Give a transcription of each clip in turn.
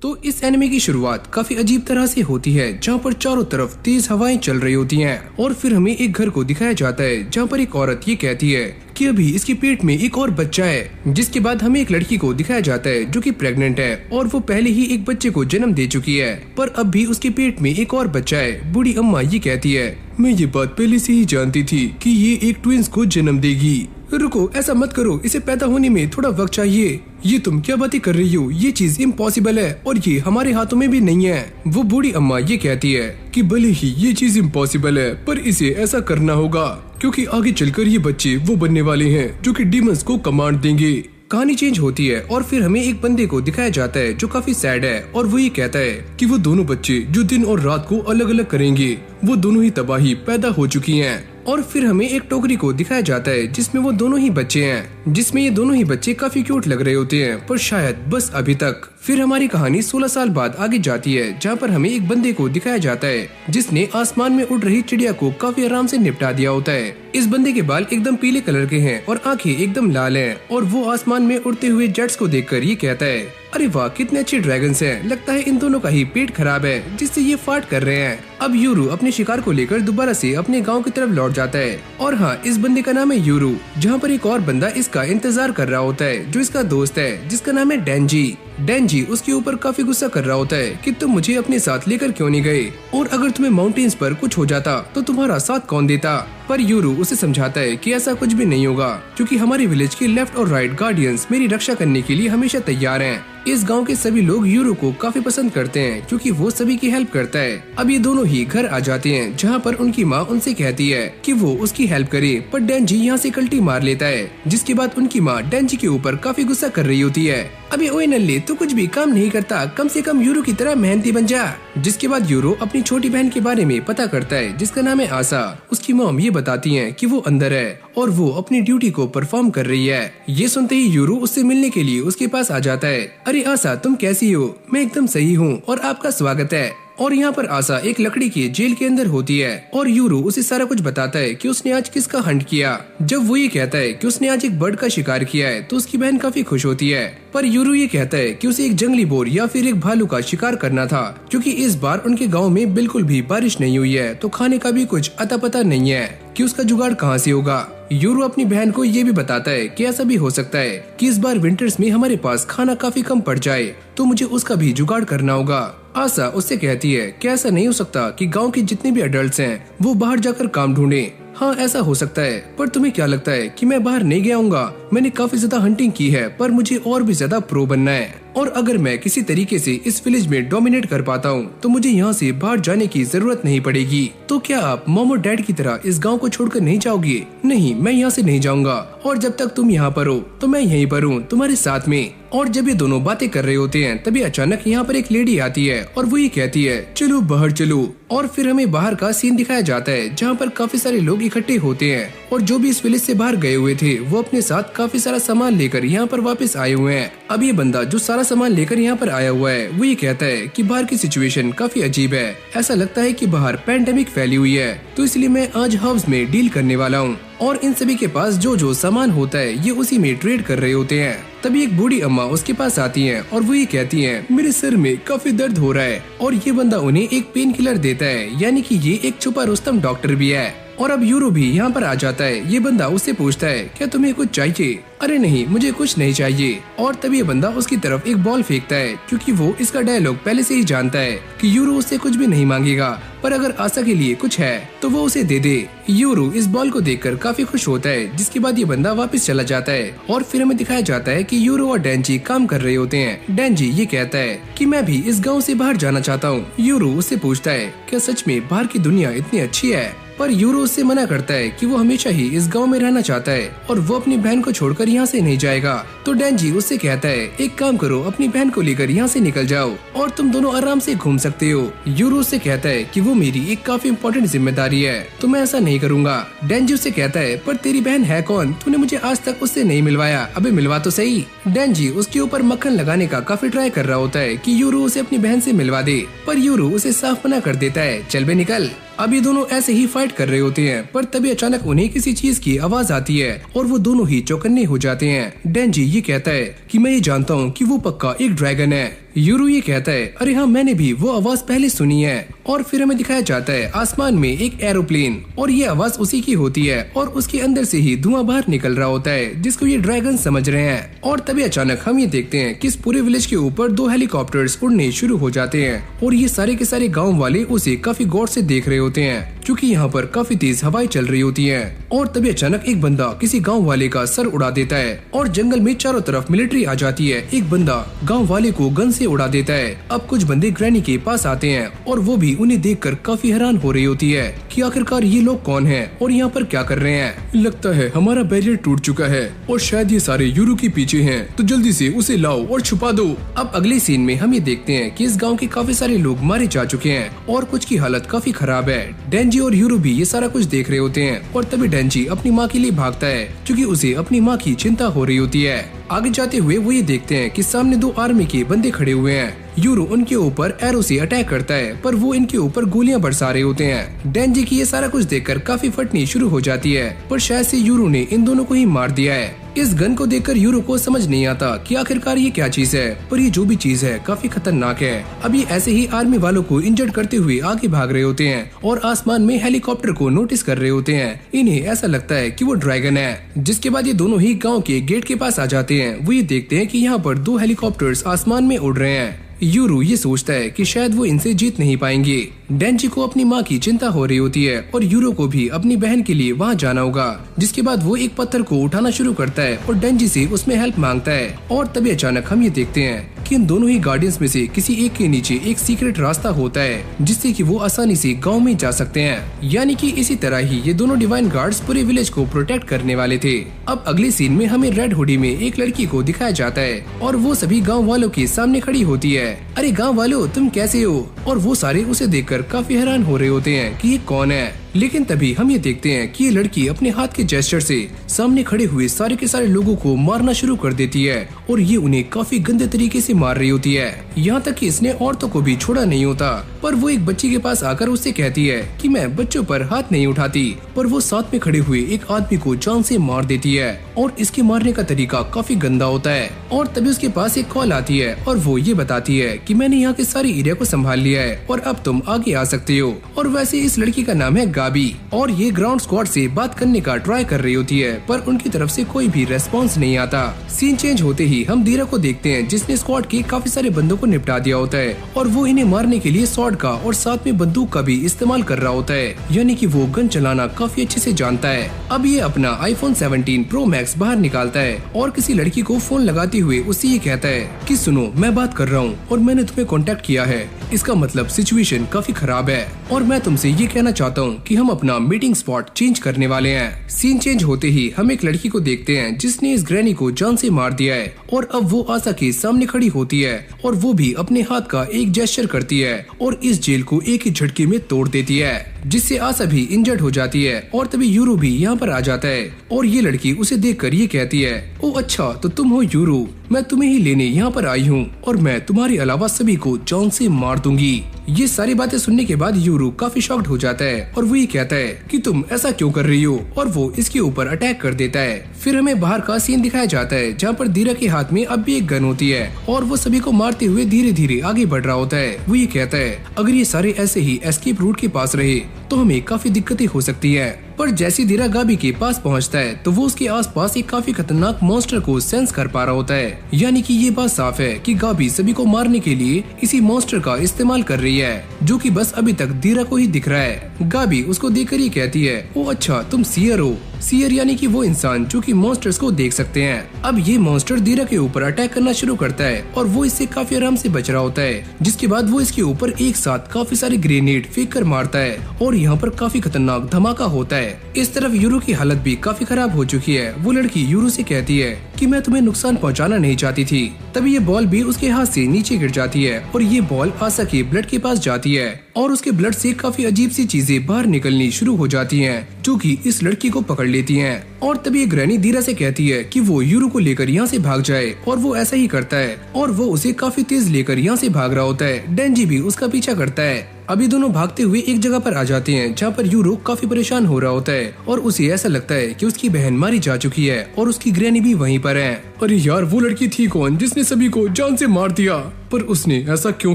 तो इस एनिमे की शुरुआत काफी अजीब तरह से होती है, जहाँ पर चारों तरफ तेज हवाएं चल रही होती हैं और फिर हमें एक घर को दिखाया जाता है जहाँ पर एक औरत ये कहती है कि अभी इसके पेट में एक और बच्चा है। जिसके बाद हमें एक लड़की को दिखाया जाता है जो कि प्रेग्नेंट है और वो पहले ही एक बच्चे को जन्म दे चुकी है, पर अब भी उसके पेट में एक और बच्चा है। बूढ़ी अम्मा ये कहती है, मैं ये बात पहले से ही जानती थी कि ये एक ट्विंस को जन्म देगी। रुको, ऐसा मत करो, इसे पैदा होने में थोड़ा वक्त चाहिए। ये तुम क्या बातें कर रही हो, ये चीज इम्पॉसिबल है और ये हमारे हाथों में भी नहीं है। वो बूढ़ी अम्मा ये कहती है कि भले ही ये चीज इम्पॉसिबल है, पर इसे ऐसा करना होगा क्योंकि आगे चलकर ये बच्चे वो बनने वाले हैं जो कि डीमंस को कमांड देंगे। कहानी चेंज होती है और फिर हमें एक बंदे को दिखाया जाता है जो काफी सैड है और वो ये कहता है कि वो दोनों बच्चे जो दिन और रात को अलग अलग करेंगे वो दोनों ही तबाही पैदा हो चुकी हैं। और फिर हमें एक टोकरी को दिखाया जाता है जिसमें वो दोनों ही बच्चे हैं, जिसमें ये दोनों ही बच्चे काफी क्यूट लग रहे होते हैं, पर शायद बस अभी तक। फिर हमारी कहानी 16 साल बाद आगे जाती है जहाँ पर हमें एक बंदे को दिखाया जाता है जिसने आसमान में उड़ रही चिड़िया को काफी आराम से निपटा दिया होता है। इस बंदे के बाल एकदम पीले कलर के हैं और आंखें एकदम लाल हैं और वो आसमान में उड़ते हुए जेट्स को देखकर ये कहता है, अरे वाह कितने अच्छे ड्रैगन्स हैं, लगता है इन दोनों का ही पेट खराब है जिससे ये फाट कर रहे हैं। अब यूरू अपने शिकार को लेकर दोबारा से अपने गांव की तरफ लौट जाता है और हाँ, इस बंदे का नाम है यूरू, जहाँ पर एक और बंदा इसका इंतजार कर रहा होता है जो इसका दोस्त है जिसका नाम है डेंजी। डेंजी उसके ऊपर काफी गुस्सा कर रहा होता है कि तुम मुझे अपने साथ लेकर क्यों नहीं गए, और अगर तुम्हें माउंटेन्स पर कुछ हो जाता तो तुम्हारा साथ कौन देता। पर यूरू उसे समझाता है कि ऐसा कुछ भी नहीं होगा क्योंकि हमारे विलेज के लेफ्ट और राइट गार्डियंस मेरी रक्षा करने के लिए हमेशा तैयार हैं। इस गांव के सभी लोग यूरू को काफी पसंद करते हैं क्योंकि वो सभी की हेल्प करता है। अब ये दोनों ही घर आ जाते हैं जहाँ पर उनकी माँ उनसे कहती है कि वो उसकी हेल्प करे, पर डेंजी यहाँ से कल्टी मार लेता है, जिसके बाद उनकी माँ डेंजी के ऊपर काफी गुस्सा कर रही होती है। अबे ओए नल्ले, तू कुछ भी काम नहीं करता, कम से कम यूरू की तरह मेहनती बन जा। जिसके बाद यूरू अपनी छोटी बहन के बारे में पता करता है जिसका नाम है आशा। उसकी मॉम ये बताती है कि वो अंदर है और वो अपनी ड्यूटी को परफॉर्म कर रही है। ये सुनते ही यूरू उससे मिलने के लिए उसके पास आ जाता है। अरे आशा, तुम कैसी हो? मैं एकदम सही हूँ और आपका स्वागत है। और यहाँ पर आशा एक लकड़ी की जेल के अंदर होती है और यूरू उसे सारा कुछ बताता है कि उसने आज किसका हंट किया। जब वो ये कहता है कि उसने आज एक बर्ड का शिकार किया है तो उसकी बहन काफी खुश होती है, पर यूरू ये कहता है कि उसे एक जंगली बोर या फिर एक भालू का शिकार करना था क्योंकि इस बार उनके गांव में बिल्कुल भी बारिश नहीं हुई है तो खाने का भी कुछ अता पता नहीं है कि उसका जुगाड़ कहाँ से होगा। यूरू अपनी बहन को ये भी बताता है कि ऐसा भी हो सकता है कि इस बार विंटर्स में हमारे पास खाना काफी कम पड़ जाए तो मुझे उसका भी जुगाड़ करना होगा। आशा उससे कहती है कि ऐसा नहीं हो सकता कि गांव के जितने भी अडल्ट्स हैं वो बाहर जाकर काम ढूंढें। हाँ ऐसा हो सकता है, पर तुम्हें क्या लगता है कि मैं बाहर नहीं गया हूँगा? मैंने काफी ज्यादा हंटिंग की है पर मुझे और भी ज्यादा प्रो बनना है और अगर मैं किसी तरीके से इस विलेज में डोमिनेट कर पाता हूँ तो मुझे यहाँ से बाहर जाने की जरूरत नहीं पड़ेगी। तो क्या आप मॉम और डैड की तरह इस गांव को छोड़कर नहीं जाओगे? नहीं, मैं यहाँ से नहीं जाऊंगा और जब तक तुम यहाँ पर हो तो मैं यहीं पर हूँ तुम्हारे साथ में। और जब ये दोनों बातें कर रहे होते हैं तभी अचानक यहाँ पर एक लेडी आती है और वो ये कहती है, चलो बाहर चलो। और फिर हमें बाहर का सीन दिखाया जाता है जहाँ पर काफी सारे लोग इकट्ठे होते हैं और जो भी इस विलेज से बाहर गए हुए थे वो अपने साथ काफी सारा सामान लेकर यहाँ पर वापस आए हुए हैं। अब ये बंदा जो सारा सामान लेकर यहाँ पर आया हुआ है वो ये कहता है कि बाहर की सिचुएशन काफी अजीब है, ऐसा लगता है कि बाहर पैंडेमिक फैली हुई है, तो इसलिए मैं आज हब्स में डील करने वाला हूँ। और इन सभी के पास जो जो सामान होता है ये उसी में ट्रेड कर रहे होते हैं। तभी एक बूढ़ी अम्मा उसके पास आती हैं और वो ये कहती हैं, मेरे सर में काफी दर्द हो रहा है। और ये बंदा उन्हें एक पेन किलर देता है, यानी कि ये एक छुपा रुस्तम डॉक्टर भी है। और अब यूरो भी यहाँ पर आ जाता है। ये बंदा उससे पूछता है, क्या तुम्हें कुछ चाहिए? अरे नहीं, मुझे कुछ नहीं चाहिए। और तभी ये बंदा उसकी तरफ एक बॉल फेंकता है क्योंकि वो इसका डायलॉग पहले से ही जानता है कि यूरो उससे कुछ भी नहीं मांगेगा, पर अगर आशा के लिए कुछ है तो वो उसे दे दे। यूरो इस बॉल को देखकर काफी खुश होता है, जिसके बाद ये बंदा वापस चला जाता है। और फिर हमें दिखाया जाता है कि यूरो और डेंजी काम कर रहे होते हैं। डेंजी ये कहता है कि मैं भी इस गाँव से बाहर जाना चाहता हूँ। यूरो उससे पूछता है, क्या सच में बाहर की दुनिया इतनी अच्छी है? पर यूरो उससे मना करता है कि वो हमेशा ही इस गांव में रहना चाहता है और वो अपनी बहन को छोड़कर यहाँ से नहीं जाएगा। तो डेंजी उससे कहता है, एक काम करो, अपनी बहन को लेकर यहाँ से निकल जाओ और तुम दोनों आराम से घूम सकते हो। यूरो उससे कहता है कि वो मेरी एक काफी इम्पोर्टेंट जिम्मेदारी है, तो मैं ऐसा नहीं करूँगा। डेंजी उससे कहता है, पर तेरी बहन है कौन? तूने मुझे आज तक उससे नहीं मिलवाया, अबे मिलवा तो सही। डेंजी उसके ऊपर मक्खन लगाने का काफी ट्राई कर रहा होता है कि यूरो उसे अपनी बहन से मिलवा दे, पर यूरो उसे साफ मना कर देता है, चल बे निकल। अब ये दोनों ऐसे ही फाइट कर रहे होते हैं, पर तभी अचानक उन्हें किसी चीज की आवाज आती है और वो दोनों ही चौकन्ने हो जाते हैं। डेंजी ये कहता है कि मैं ये जानता हूँ कि वो पक्का एक ड्रैगन है। यूरू ये कहता है, अरे हाँ मैंने भी वो आवाज पहले सुनी है। और फिर हमें दिखाया जाता है आसमान में एक एरोप्लेन और ये आवाज उसी की होती है और उसके अंदर से ही धुआं बाहर निकल रहा होता है जिसको ये ड्रैगन समझ रहे हैं। और तभी अचानक हम ये देखते हैं कि इस पूरे विलेज के ऊपर 2 हेलीकॉप्टर्स उड़ने शुरू हो जाते हैं और ये सारे के सारे गाँव वाले उसे काफी गौर से देख रहे होते हैं क्योंकि यहाँ पर काफी तेज हवाएं चल रही होती हैं। और तभी अचानक एक बंदा किसी गांव वाले का सर उड़ा देता है और जंगल में चारों तरफ मिलिट्री आ जाती है। एक बंदा गांव वाले को गन से उड़ा देता है। अब कुछ बंदे ग्रैनी के पास आते हैं और वो भी उन्हें देखकर काफी हैरान हो रही होती है कि आखिरकार ये लोग कौन हैं और यहाँ पर क्या कर रहे हैं। लगता है हमारा बैरियर टूट चुका है और शायद ये सारे यूरू के पीछे हैं, तो जल्दी से उसे लाओ और छुपा दो। अब अगले सीन में हम ये देखते हैं कि इस गाँव के काफी सारे लोग मारे जा चुके हैं और कुछ की हालत काफी खराब है। डेंजी और यूरू भी ये सारा कुछ देख रहे होते हैं और तभी डेंजी अपनी माँ के लिए भागता है क्योंकि उसे अपनी माँ की चिंता हो रही होती है। आगे जाते हुए वो ये देखते हैं कि सामने 2 आर्मी के बंदे खड़े हुए हैं। यूरो उनके ऊपर एरो से अटैक करता है पर वो इनके ऊपर गोलियां बरसा रहे होते हैं। डेंजी की ये सारा कुछ देखकर काफी फटनी शुरू हो जाती है पर शायद से यूरो ने इन दोनों को ही मार दिया है। इस गन को देखकर यूरो को समझ नहीं आता कि आखिरकार ये क्या चीज है, पर ये जो भी चीज है काफी खतरनाक है। अभी ऐसे ही आर्मी वालों को इंजर्ड करते हुए आगे भाग रहे होते हैं और आसमान में हेलीकॉप्टर को नोटिस कर रहे होते हैं। इन्हें ऐसा लगता है कि वो ड्रैगन है। जिसके बाद ये दोनों ही गाँव के गेट के पास आ जाते हैं। वो ये देखते हैं कि यहाँ पर 2 हेलीकॉप्टर्स आसमान में उड़ रहे हैं। यूरू ये सोचता है कि शायद वो इनसे जीत नहीं पाएंगे। डेंजी को अपनी माँ की चिंता हो रही होती है और यूरो को भी अपनी बहन के लिए वहाँ जाना होगा। जिसके बाद वो एक पत्थर को उठाना शुरू करता है और डेंजी से उसमें हेल्प मांगता है। और तभी अचानक हम ये देखते हैं कि इन दोनों ही गार्डियंस में से किसी एक के नीचे एक सीक्रेट रास्ता होता है जिससे कि वो आसानी से गांव में जा सकते हैं। यानी कि इसी तरह ही ये दोनों डिवाइन गार्ड्स पूरे विलेज को प्रोटेक्ट करने वाले थे। अब अगले सीन में हमें रेड हुडी में एक लड़की को दिखाया जाता है और वो सभी गाँव वालों के सामने खड़ी होती है। अरे गाँव वालों तुम कैसे हो? और वो सारे उसे देखकर काफी हैरान हो रहे होते हैं कि ये कौन है। लेकिन तभी हम ये देखते हैं कि ये लड़की अपने हाथ के जेस्चर से सामने खड़े हुए सारे के सारे लोगों को मारना शुरू कर देती है और ये उन्हें काफी गंदे तरीके से मार रही होती है। यहाँ तक कि इसने औरतों को भी छोड़ा नहीं होता। पर वो एक बच्ची के पास आकर उससे कहती है कि मैं बच्चों पर हाथ नहीं उठाती, पर वो साथ में खड़े हुए एक आदमी को जान से मार देती है और इसके मारने का तरीका काफी गंदा होता है। और तभी उसके पास एक कॉल आती है और वो ये बताती है कि मैंने यहाँ के सारे एरिया को संभाल लिया है और अब तुम आगे आ सकते हो। और वैसे इस लड़की का नाम है गाबी और ये ग्राउंड स्क्वाड से बात करने का ट्राई कर रही होती है पर उनकी तरफ से कोई भी रेस्पॉन्स नहीं आता। सीन चेंज होते ही हम धीरा को देखते हैं जिसने स्क्वाड के काफी सारे बंदों को निपटा दिया होता है और वो इन्हें मारने के लिए स्वॉर्ड का और साथ में बंदूक का भी इस्तेमाल कर रहा होता है। यानी कि वो गन चलाना काफी अच्छे से जानता है। अब ये अपना iPhone 17 Pro Max बाहर निकालता है और किसी लड़की को फोन लगाते हुए उससे ये कहता है कि सुनो मैं बात कर रहा हूँ और मैंने तुम्हें कांटेक्ट किया है। इसका मतलब सिचुएशन काफी खराब है और मैं तुमसे ये कहना चाहता हूँ कि हम अपना मीटिंग स्पॉट चेंज करने वाले हैं। सीन चेंज होते ही हम एक लड़की को देखते हैं जिसने इस ग्रैनी को जान से मार दिया है और अब वो आशा के सामने खड़ी होती है और वो भी अपने हाथ का एक जेस्चर करती है और इस जेल को एक ही झटके में तोड़ देती है जिससे आशा भी इंजर्ड हो जाती है। और तभी यूरो भी यहाँ पर आ जाता है और ये लड़की उसे देखकर ये कहती है ओ अच्छा तो तुम हो यूरो, मैं तुम्हें ही लेने यहाँ पर आई हूँ और मैं तुम्हारे अलावा सभी को जान से मार दूंगी। ये सारी बातें सुनने के बाद यूरो काफी शॉक्ड हो जाता है और वो ये कहता है कि तुम ऐसा क्यों कर रही हो और वो इसके ऊपर अटैक कर देता है। फिर हमें बाहर का सीन दिखाया जाता है जहाँ पर धीरा के हाथ में अब भी एक गन होती है और वो सभी को मारते हुए धीरे धीरे आगे बढ़ रहा होता है। वो ये कहता है अगर ये सारे ऐसे ही एस्केप रूट के पास रहे तो हमें काफी दिक्कतें हो सकती है। पर जैसी धीरा गाबी के पास पहुंचता है तो वो उसके आसपास एक काफी खतरनाक मॉन्स्टर को सेंस कर पा रहा होता है। यानी कि ये बात साफ है कि गाबी सभी को मारने के लिए इसी मॉन्स्टर का इस्तेमाल कर रही है जो कि बस अभी तक धीरा को ही दिख रहा है। गाबी उसको देखकर ये कहती है ओ अच्छा तुम सीयर हो। सीयर यानी कि वो इंसान जो कि मॉन्स्टर्स को देख सकते हैं। अब ये मॉन्स्टर धीरा के ऊपर अटैक करना शुरू करता है और वो इससे काफी आराम से बच रहा होता है। जिसके बाद वो इसके ऊपर एक साथ काफी सारे ग्रेनेड फेंक कर मारता है और यहाँ पर काफी खतरनाक धमाका होता है। इस तरफ यूरो की हालत भी काफी खराब हो चुकी है। वो लड़की यूरो से कहती है कि मैं तुम्हें नुकसान पहुंचाना नहीं चाहती थी। तभी ये बॉल भी उसके हाथ से नीचे गिर जाती है और ये बॉल आशा के ब्लड के पास जाती है और उसके ब्लड से काफी अजीब सी चीजें बाहर निकलनी शुरू हो जाती हैं जो कि इस लड़की को पकड़ लेती हैं। और तभी ग्रैनी धीरा से कहती है कि वो यूरो को लेकर यहाँ से भाग जाए और वो ऐसा ही करता है और वो उसे काफी तेज लेकर यहाँ से भाग रहा होता है। डेंजी भी उसका पीछा करता है। अभी दोनों भागते हुए एक जगह पर आ जाते हैं जहाँ पर यूरो काफी परेशान हो रहा होता है और उसे ऐसा लगता है कि उसकी बहन मारी जा चुकी है और उसकी ग्रैनी भी वहीं पर है। अरे यार, वो लड़की थी कौन जिसने सभी को जान से मार दिया? पर उसने ऐसा क्यों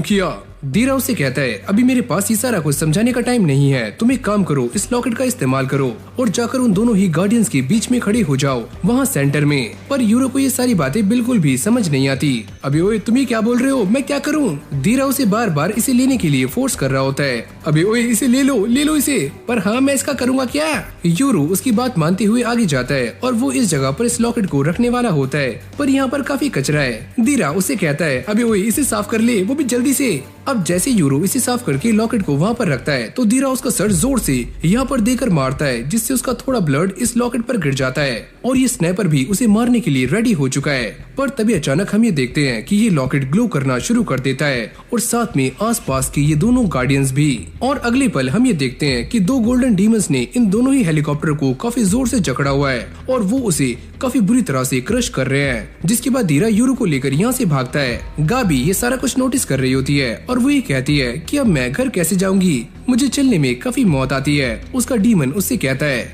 किया? धीरा उसे कहता है, अभी मेरे पास ये सारा कुछ समझाने का टाइम नहीं है। तुम एक काम करो, इस लॉकेट का इस्तेमाल करो और जाकर उन दोनों ही गार्डियंस के बीच में खड़े हो जाओ, वहाँ सेंटर में। पर यूरो को ये सारी बातें बिल्कुल भी समझ नहीं आती। अबे ओए, तुम ये क्या बोल रहे हो? मैं क्या करूँ? धीरा उसे बार बार इसे लेने के लिए फोर्स कर रहा होता है। अबे ओए, इसे ले लो इसे। पर हाँ, मैं इसका करूँगा क्या? यूरो उसकी बात मानते हुए आगे जाता है और वो इस जगह पर इस लॉकेट को रखने वाला होता है, पर यहाँ पर काफी कचरा है। धीरा उसे कहता है, अबे ओए, इसे साफ कर ले, वो भी जल्दी से। अब जैसे यूरो इसे साफ करके लॉकेट को वहाँ पर रखता है तो धीरा उसका सर जोर से यहाँ पर देकर मारता है, जिससे उसका थोड़ा ब्लड इस लॉकेट पर गिर जाता है और ये स्नाइपर भी उसे मारने के लिए रेडी हो चुका है। पर तभी अचानक हम ये देखते हैं कि ये लॉकेट ग्लो करना शुरू कर देता है और साथ में आसपास के ये दोनों गार्डियंस भी। और अगले पल हम ये देखते हैं कि दो गोल्डन डीमंस ने इन दोनों ही हेलीकॉप्टर को काफी जोर से जकड़ा हुआ है और वो उसे काफी बुरी तरह से क्रश कर रहे हैं। जिसके बाद धीरा यूरो को लेकर यहाँ से भागता है। गाबी ये सारा कुछ नोटिस कर रही होती है और वो ये कहती है कि अब मैं घर कैसे जाऊंगी, मुझे चलने में काफी मौत आती है। उसका डीमन उससे कहता है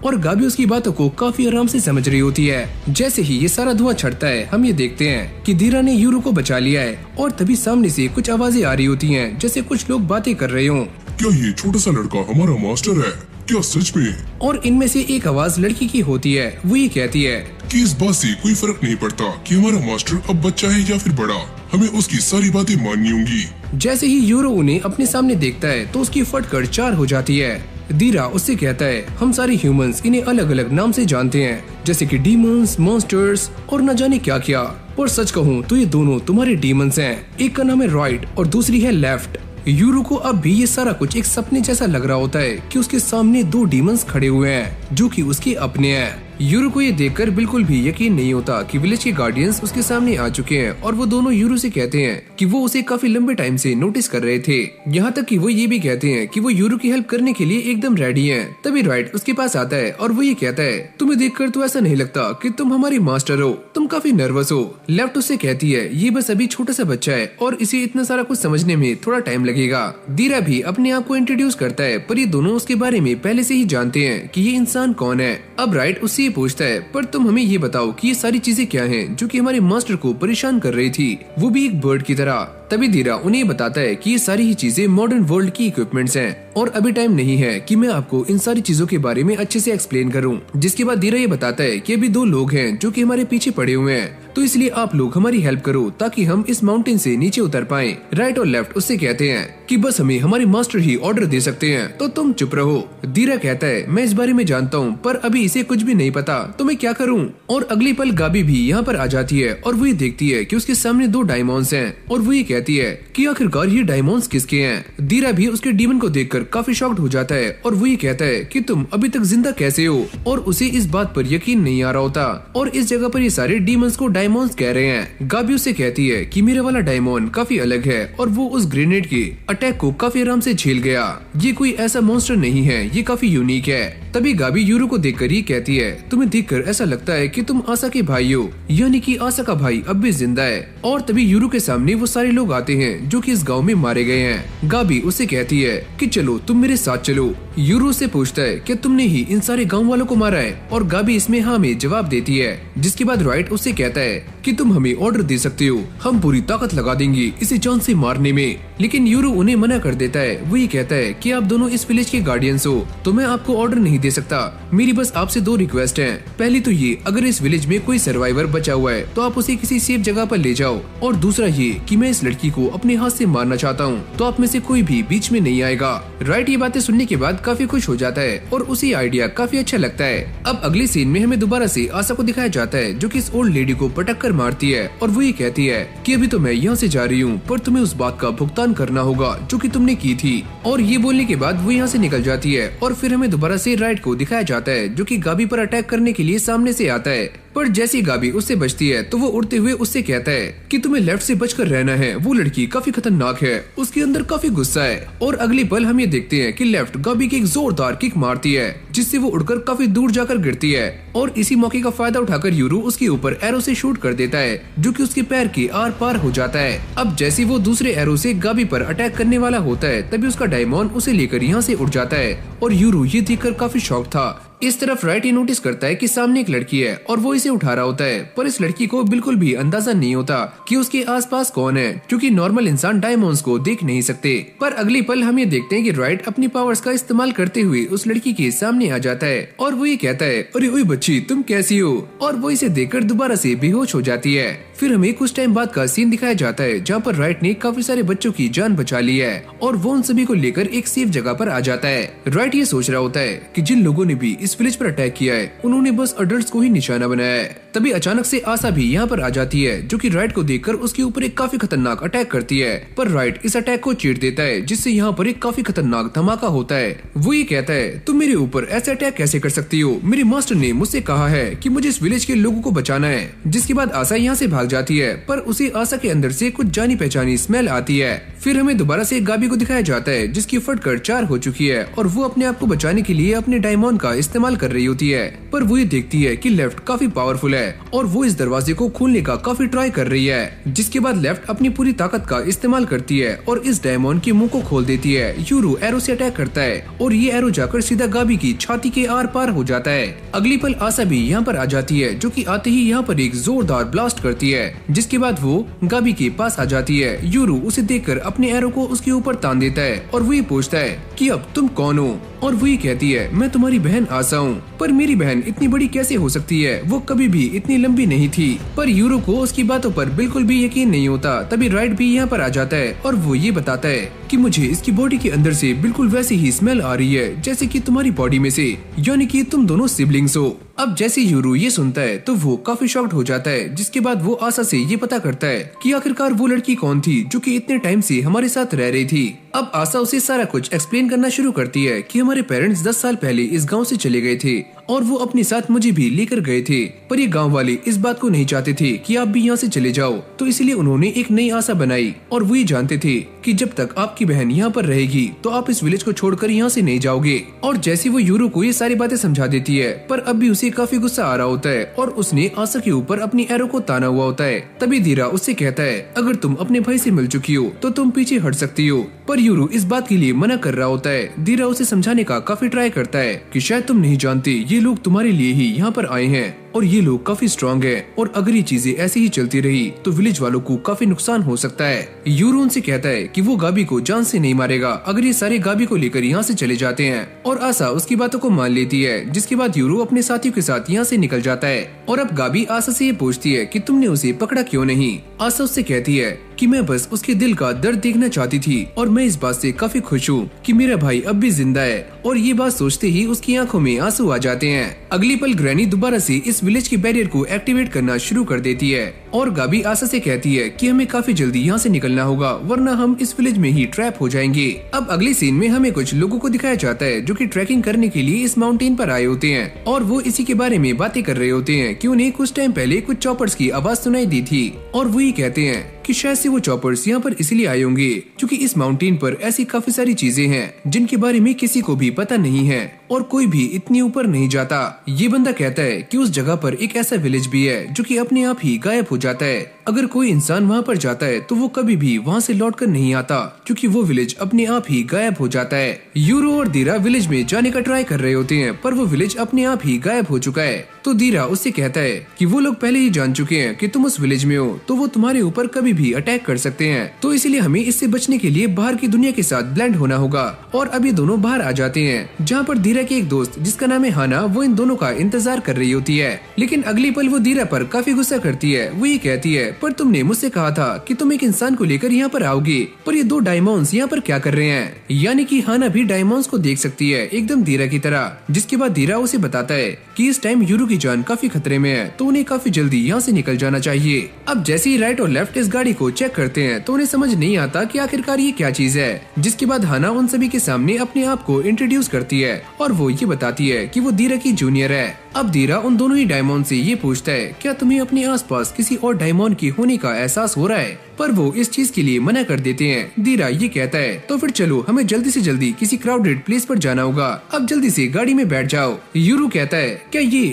और गाबी उसकी बातों को काफी आराम से समझ रही होती है। जैसे ही ये सारा धुआं छटता है हम ये देखते हैं कि धीरा ने यूरो को बचा लिया है और तभी सामने से कुछ आवाजें आ रही होती हैं, जैसे कुछ लोग बातें कर रहे हों। क्या ये छोटा सा लड़का हमारा मास्टर है? क्या सच में? और इनमें से एक आवाज लड़की की होती है। वो ये कहती है कि इस बात से कोई फर्क नहीं पड़ता कि हमारा मास्टर अब बच्चा है या फिर बड़ा, हमें उसकी सारी बातें माननी होंगी। जैसे ही यूरो उन्हें अपने सामने देखता है तो उसकी फटकर 4 हो जाती है। धीरा उससे कहता है, हम सारे ह्यूमंस इन्हें अलग अलग नाम से जानते हैं, जैसे कि डीमंस, मॉन्स्टर्स और न जाने क्या क्या। पर सच कहूँ तो ये दोनों तुम्हारे डीमंस हैं। एक का नाम है राइट और दूसरी है लेफ्ट। यूरो को अब भी ये सारा कुछ एक सपने जैसा लग रहा होता है कि उसके सामने 2 डीमंस खड़े हुए हैं जो कि उसके अपने हैं। यूरो को ये देखकर बिल्कुल भी यकीन नहीं होता कि विलेज के गार्डियंस उसके सामने आ चुके हैं और वो दोनों यूरो से कहते हैं कि वो उसे काफी लंबे टाइम से नोटिस कर रहे थे। यहाँ तक कि वो ये भी कहते हैं कि वो यूरो की हेल्प करने के लिए एकदम रेडी हैं। तभी राइट उसके पास आता है और वो ये कहता है, तुम्हें देखकर तो ऐसा नहीं लगता कि तुम हमारी मास्टर हो, तुम काफी नर्वस हो। लेफ्ट उससे कहती है, ये बस अभी छोटा सा बच्चा है और इसे इतना सारा कुछ समझने में थोड़ा टाइम लगेगा। धीरा भी अपने आप को इंट्रोड्यूस करता है, पर ये दोनों उसके बारे में पहले से ही जानते हैं कि ये इंसान कौन है। अब राइट उससे पूछता है, पर तुम हमें ये बताओ कि ये सारी चीजें क्या हैं जो कि हमारे मास्टर को परेशान कर रही थी, वो भी एक बर्ड की तरह। तभी धीरा उन्हें बताता है कि ये सारी ही चीजें मॉडर्न वर्ल्ड की इक्विपमेंट्स हैं और अभी टाइम नहीं है कि मैं आपको इन सारी चीजों के बारे में अच्छे से एक्सप्लेन करूं। जिसके बाद धीरा ये बताता है कि अभी 2 लोग हैं जो कि हमारे पीछे पड़े हुए हैं, तो इसलिए आप लोग हमारी हेल्प करो ताकि हम इस माउंटेन से नीचे उतर पाएं। राइट और लेफ्ट उससे कहते हैं कि बस हमें हमारे मास्टर ही ऑर्डर दे सकते हैं, तो तुम चुप रहो। धीरा कहता है, मैं इस बारे में जानता हूँ पर अभी इसे कुछ भी नहीं पता, तो मैं क्या करूँ। और अगली पल गाबी भी यहाँ पर आ जाती है और वो ये देखती है कि उसके सामने 2 डायमंड्स हैं और वो ये कहती है कि आखिरकार ये डायमंड्स किसके हैं। धीरा भी उसके डीमन को देखकर काफी शॉक्ड हो जाता है और वो ये कहता है कि तुम अभी तक जिंदा कैसे हो, और उसे इस बात पर यकीन नहीं आ रहा होता और इस जगह पर ये सारे डीमंस को डायमंड्स कह रहे हैं। गाबी उससे कहती है कि मेरा वाला डायमंड काफी अलग है और वो उस ग्रेनेड के अटैक को काफी आराम से झेल गया। ये कोई ऐसा मॉन्स्टर नहीं है, ये काफी यूनिक है। तभी गाबी यूरो को देखकर ये कहती है, तुम्हें देखकर ऐसा लगता है कि तुम आशा के भाई हो, यानी कि आशा का भाई अब भी जिंदा है। और तभी यूरो के सामने वो सारे लोग आते हैं जो कि इस गांव में मारे गए हैं। गाबी उससे कहती है कि चलो तुम मेरे साथ चलो। यूरो से पूछता है कि तुमने ही इन सारे गांव वालों को मारा है, और गाबी इसमें हाँ में जवाब देती है। जिसके बाद राइट उससे कहता है कि तुम हमें ऑर्डर दे सकते हो, हम पूरी ताकत लगा देंगे इसे जान से मारने में। लेकिन यूरो उन्हें मना कर देता है। वो ये कहता है कि आप दोनों इस विलेज के गार्डियंस हो, तो मैं आपको ऑर्डर नहीं दे सकता। मेरी बस आपसे 2 रिक्वेस्ट हैं। पहली तो ये, अगर इस विलेज में कोई सर्वाइवर बचा हुआ है तो आप उसे किसी सेफ जगह पर ले जाओ, और दूसरा ये कि मैं इस लड़की को अपने हाथ से मारना चाहता हूँ, तो आप में से कोई भी बीच में नहीं आएगा। राइट ये बातें सुनने के बाद काफी खुश हो जाता है और उसे आइडिया काफी अच्छा लगता है। अब अगले सीन में हमें दोबारा से आशा को दिखाया जाता है जो कि इस ओल्ड लेडी को पटक कर मारती है, और वो ये कहती है कि अभी तो मैं यहाँ से जा रही हूँ, पर तुम्हें उस बात का भुगतान करना होगा जो कि तुमने की थी। और ये बोलने के बाद वो यहाँ से निकल जाती है और फिर हमें दोबारा से राइट को दिखाया जाता है जो कि गाबी पर अटैक करने के लिए सामने से आता है। पर जैसी गाबी उससे बचती है तो वो उड़ते हुए उससे कहता है कि तुम्हें लेफ्ट से बचकर रहना है, वो लड़की काफी खतरनाक है, उसके अंदर काफी गुस्सा है। और अगली पल हम ये देखते हैं कि लेफ्ट गाबी की एक जोरदार किक मारती है जिससे वो उड़कर काफी दूर जाकर गिरती है और इसी मौके का फायदा उठाकर यूरू उसके ऊपर एरो से शूट कर देता है जो कि उसके पैर के आर पार हो जाता है। अब जैसे वो दूसरे एरो से गाबी पर अटैक करने वाला होता है तभी उसका डायमंड उसे लेकर यहाँ से उड़ जाता है और यूरू ये देखकर काफी शॉक था। इस तरफ राइट ये नोटिस करता है कि सामने एक लड़की है और वो इसे उठा रहा होता है, पर इस लड़की को बिल्कुल भी अंदाजा नहीं होता कि उसके आसपास कौन है, क्योंकि नॉर्मल इंसान डायमंड्स को देख नहीं सकते। पर अगली पल हम ये देखते हैं कि राइट अपनी पावर्स का इस्तेमाल करते हुए उस लड़की के सामने आ जाता है और वो ये कहता है, अरे ओए बच्ची तुम कैसी हो, और वो इसे देखकर दोबारा से बेहोश हो जाती है। फिर हमें कुछ टाइम बाद का सीन दिखाया जाता है जहाँ पर राइट ने काफी सारे बच्चों की जान बचा ली है और वो उन सभी को लेकर एक सेफ जगह पर आ जाता है। राइट ये सोच रहा होता है कि जिन लोगों ने भी इस विलेज पर अटैक किया है उन्होंने बस अडल्ट्स को ही निशाना बनाया है। तभी अचानक से आशा भी यहाँ पर आ जाती है जो कि राइट को देखकर उसके ऊपर एक काफी खतरनाक अटैक करती है, पर राइट इस अटैक को चीर देता है जिससे यहाँ पर एक काफी खतरनाक धमाका होता है। वो ये कहता है, तुम मेरे ऊपर ऐसे अटैक कैसे कर सकती हो, मेरे मास्टर ने मुझसे कहा है कि मुझे इस विलेज के लोगों को बचाना है। जिसके बाद आशा यहाँ से भाग जाती है, पर उसे आशा के अंदर से कुछ जानी पहचानी स्मेल आती है। फिर हमें दोबारा से गाबी को दिखाया जाता है जिसकी फटकर 4 हो चुकी है और वो अपने आप को बचाने के लिए अपने डायमंड का इस्तेमाल कर रही होती है, पर वो ये देखती है कि लेफ्ट काफी पावरफुल है और वो इस दरवाजे को खोलने का काफी ट्राई कर रही है। जिसके बाद लेफ्ट अपनी पूरी ताकत का इस्तेमाल करती है और इस डायमंड के मुंह को खोल देती है। यूरू एरो से अटैक करता है और ये एरो जाकर सीधा गाबी की छाती के आर पार हो जाता है। अगली पल आशा भी यहाँ पर आ जाती है जो कि आते ही यहाँ पर एक जोरदार ब्लास्ट करती है, जिसके बाद वो गाबी के पास आ जाती है। यूरू उसे देखकर अपने एरो को उसके ऊपर तान देता है और वो ये पूछता है कि अब तुम कौन हो, और वो ये कहती है, मैं तुम्हारी बहन आशा हूँ। पर मेरी बहन इतनी बड़ी कैसे हो सकती है, वो कभी भी इतनी लंबी नहीं थी। पर यूरो को उसकी बातों पर बिल्कुल भी यकीन नहीं होता। तभी राइट भी यहाँ पर आ जाता है और वो ये बताता है कि मुझे इसकी बॉडी के अंदर से बिल्कुल वैसी ही स्मेल आ रही है जैसे कि तुम्हारी बॉडी में से, यानी कि तुम दोनों सिबलिंग्स हो। अब जैसे यूरो ये सुनता है तो वो काफी शॉक्ड हो जाता है, जिसके बाद वो आशा से ये पता करता है कि आखिरकार वो लड़की कौन थी जो कि इतने टाइम से हमारे साथ रह रही थी। अब आशा उसे सारा कुछ एक्सप्लेन करना शुरू करती है कि हमारे पेरेंट्स 10 साल पहले इस गांव से चले गए थे और वो अपने साथ मुझे भी लेकर गए थे, पर ये गांव वाले इस बात को नहीं चाहते थे कि आप भी यहाँ से चले जाओ, तो इसलिए उन्होंने एक नई आशा बनाई और वो ये जानते थे कि जब तक आपकी बहन यहाँ पर रहेगी तो आप इस विलेज को छोड़कर यहाँ से नहीं जाओगे। और जैसे वो यूरो को ये सारी बातें समझा देती है, पर अब भी उसे काफी गुस्सा आ रहा होता है और उसने आशा के ऊपर अपनी एरो को ताना हुआ होता है। तभी धीरा उससे कहता है, अगर तुम अपने भाई से मिल चुकी हो तो तुम पीछे हट सकती हो, पर यूरो इस बात के लिए मना कर रहा होता है। धीरा उसे समझाने का काफी ट्राई करता है कि शायद तुम नहीं जानते, ये लोग तुम्हारे लिए ही यहाँ पर आए हैं और ये लोग काफी स्ट्रॉन्ग है और अगर ये चीजें ऐसी ही चलती रही तो विलेज वालों को काफी नुकसान हो सकता है। यूरो उनसे कहता है कि वो गाबी को जान से नहीं मारेगा अगर ये सारे गाबी को लेकर यहाँ से चले जाते हैं, और आशा उसकी बातों को मान लेती है। जिसके बाद यूरो अपने साथियों के साथ यहाँ से निकल जाता है और अब गाबी आशा से ये पूछती है कि तुमने उसे पकड़ा क्यों नहीं। आशा उससे कहती है कि मैं बस उसके दिल का दर्द देखना चाहती थी और मैं इस बात से काफी खुश हूँ कि मेरा भाई अब भी जिंदा है, और ये बात सोचते ही उसकी आंखों में आंसू आ जाते हैं। अगली पल ग्रैनी दोबारा से इस विलेज के बैरियर को एक्टिवेट करना शुरू कर देती है और गाबी आशा से कहती है कि हमें काफी जल्दी यहाँ से निकलना होगा वरना हम इस विलेज में ही ट्रैप हो जाएंगे। अब अगले सीन में हमें कुछ लोगों को दिखाया जाता है जो कि ट्रैकिंग करने के लिए इस माउंटेन पर आए होते हैं और वो इसी के बारे में बातें कर रहे होते हैं कि उन्हें कुछ टाइम पहले कुछ चॉपर्स की आवाज सुनाई दी थी और वो ये कहते हैं कि शायद से वो चॉपर्स यहाँ पर इसलिए आए होंगे क्योंकि इस माउंटेन पर ऐसी काफी सारी चीजें हैं जिनके बारे में किसी को भी पता नहीं है और कोई भी इतनी ऊपर नहीं जाता। ये बंदा कहता है कि उस जगह पर एक ऐसा विलेज भी है जो कि अपने आप ही गायब हो जाता है। अगर कोई इंसान वहाँ पर जाता है तो वो कभी भी वहाँ से लौटकर नहीं आता क्योंकि वो विलेज अपने आप ही गायब हो जाता है। यूरो और धीरा विलेज में जाने का ट्राई कर रहे होते हैं पर वो विलेज अपने आप ही गायब हो चुका है। तो धीरा उससे कहता है कि वो लोग पहले ही जान चुके हैं कि तुम उस विलेज में हो तो वो तुम्हारे ऊपर कभी भी अटैक कर सकते हैं, तो इसलिए हमें इससे बचने के लिए बाहर की दुनिया के साथ ब्लेंड होना होगा। और अब ये दोनों बाहर आ जाते हैं जहाँ पर धीरा की एक दोस्त जिसका नाम है हाना वो इन दोनों का इंतजार कर रही होती है। लेकिन अगली पल वो धीरा पर काफी गुस्सा करती है। वो ये कहती है, पर तुमने मुझसे कहा था कि तुम एक इंसान को लेकर यहाँ पर आओगे, पर ये 2 डायमंड्स यहाँ पर क्या कर रहे हैं। यानी कि हाना भी डायमंड्स को देख सकती है एकदम धीरा की तरह। जिसके बाद धीरा उसे बताता है कि इस टाइम यूरो की जान काफी खतरे में है तो उन्हें काफी जल्दी यहाँ से निकल जाना चाहिए। अब जैसे ही राइट और लेफ्ट इस गाड़ी को चेक करते हैं तो उन्हें समझ नहीं आता कि आखिरकार ये क्या चीज है। जिसके बाद हाना उन सभी के सामने अपने आप को इंट्रोड्यूस करती है और वो ये बताती है कि वो धीरा की जूनियर है। अब धीरा उन दोनों ही डायमंड से ये पूछता है, क्या तुम्हें अपने आसपास किसी और डायमंड की होने का एहसास हो रहा है। पर वो इस चीज के लिए मना कर देते हैं। दीरा ये कहता है तो फिर चलो हमें जल्दी से जल्दी किसी क्राउडेड प्लेस पर जाना होगा, अब जल्दी से गाड़ी में बैठ जाओ। यूरू कहता है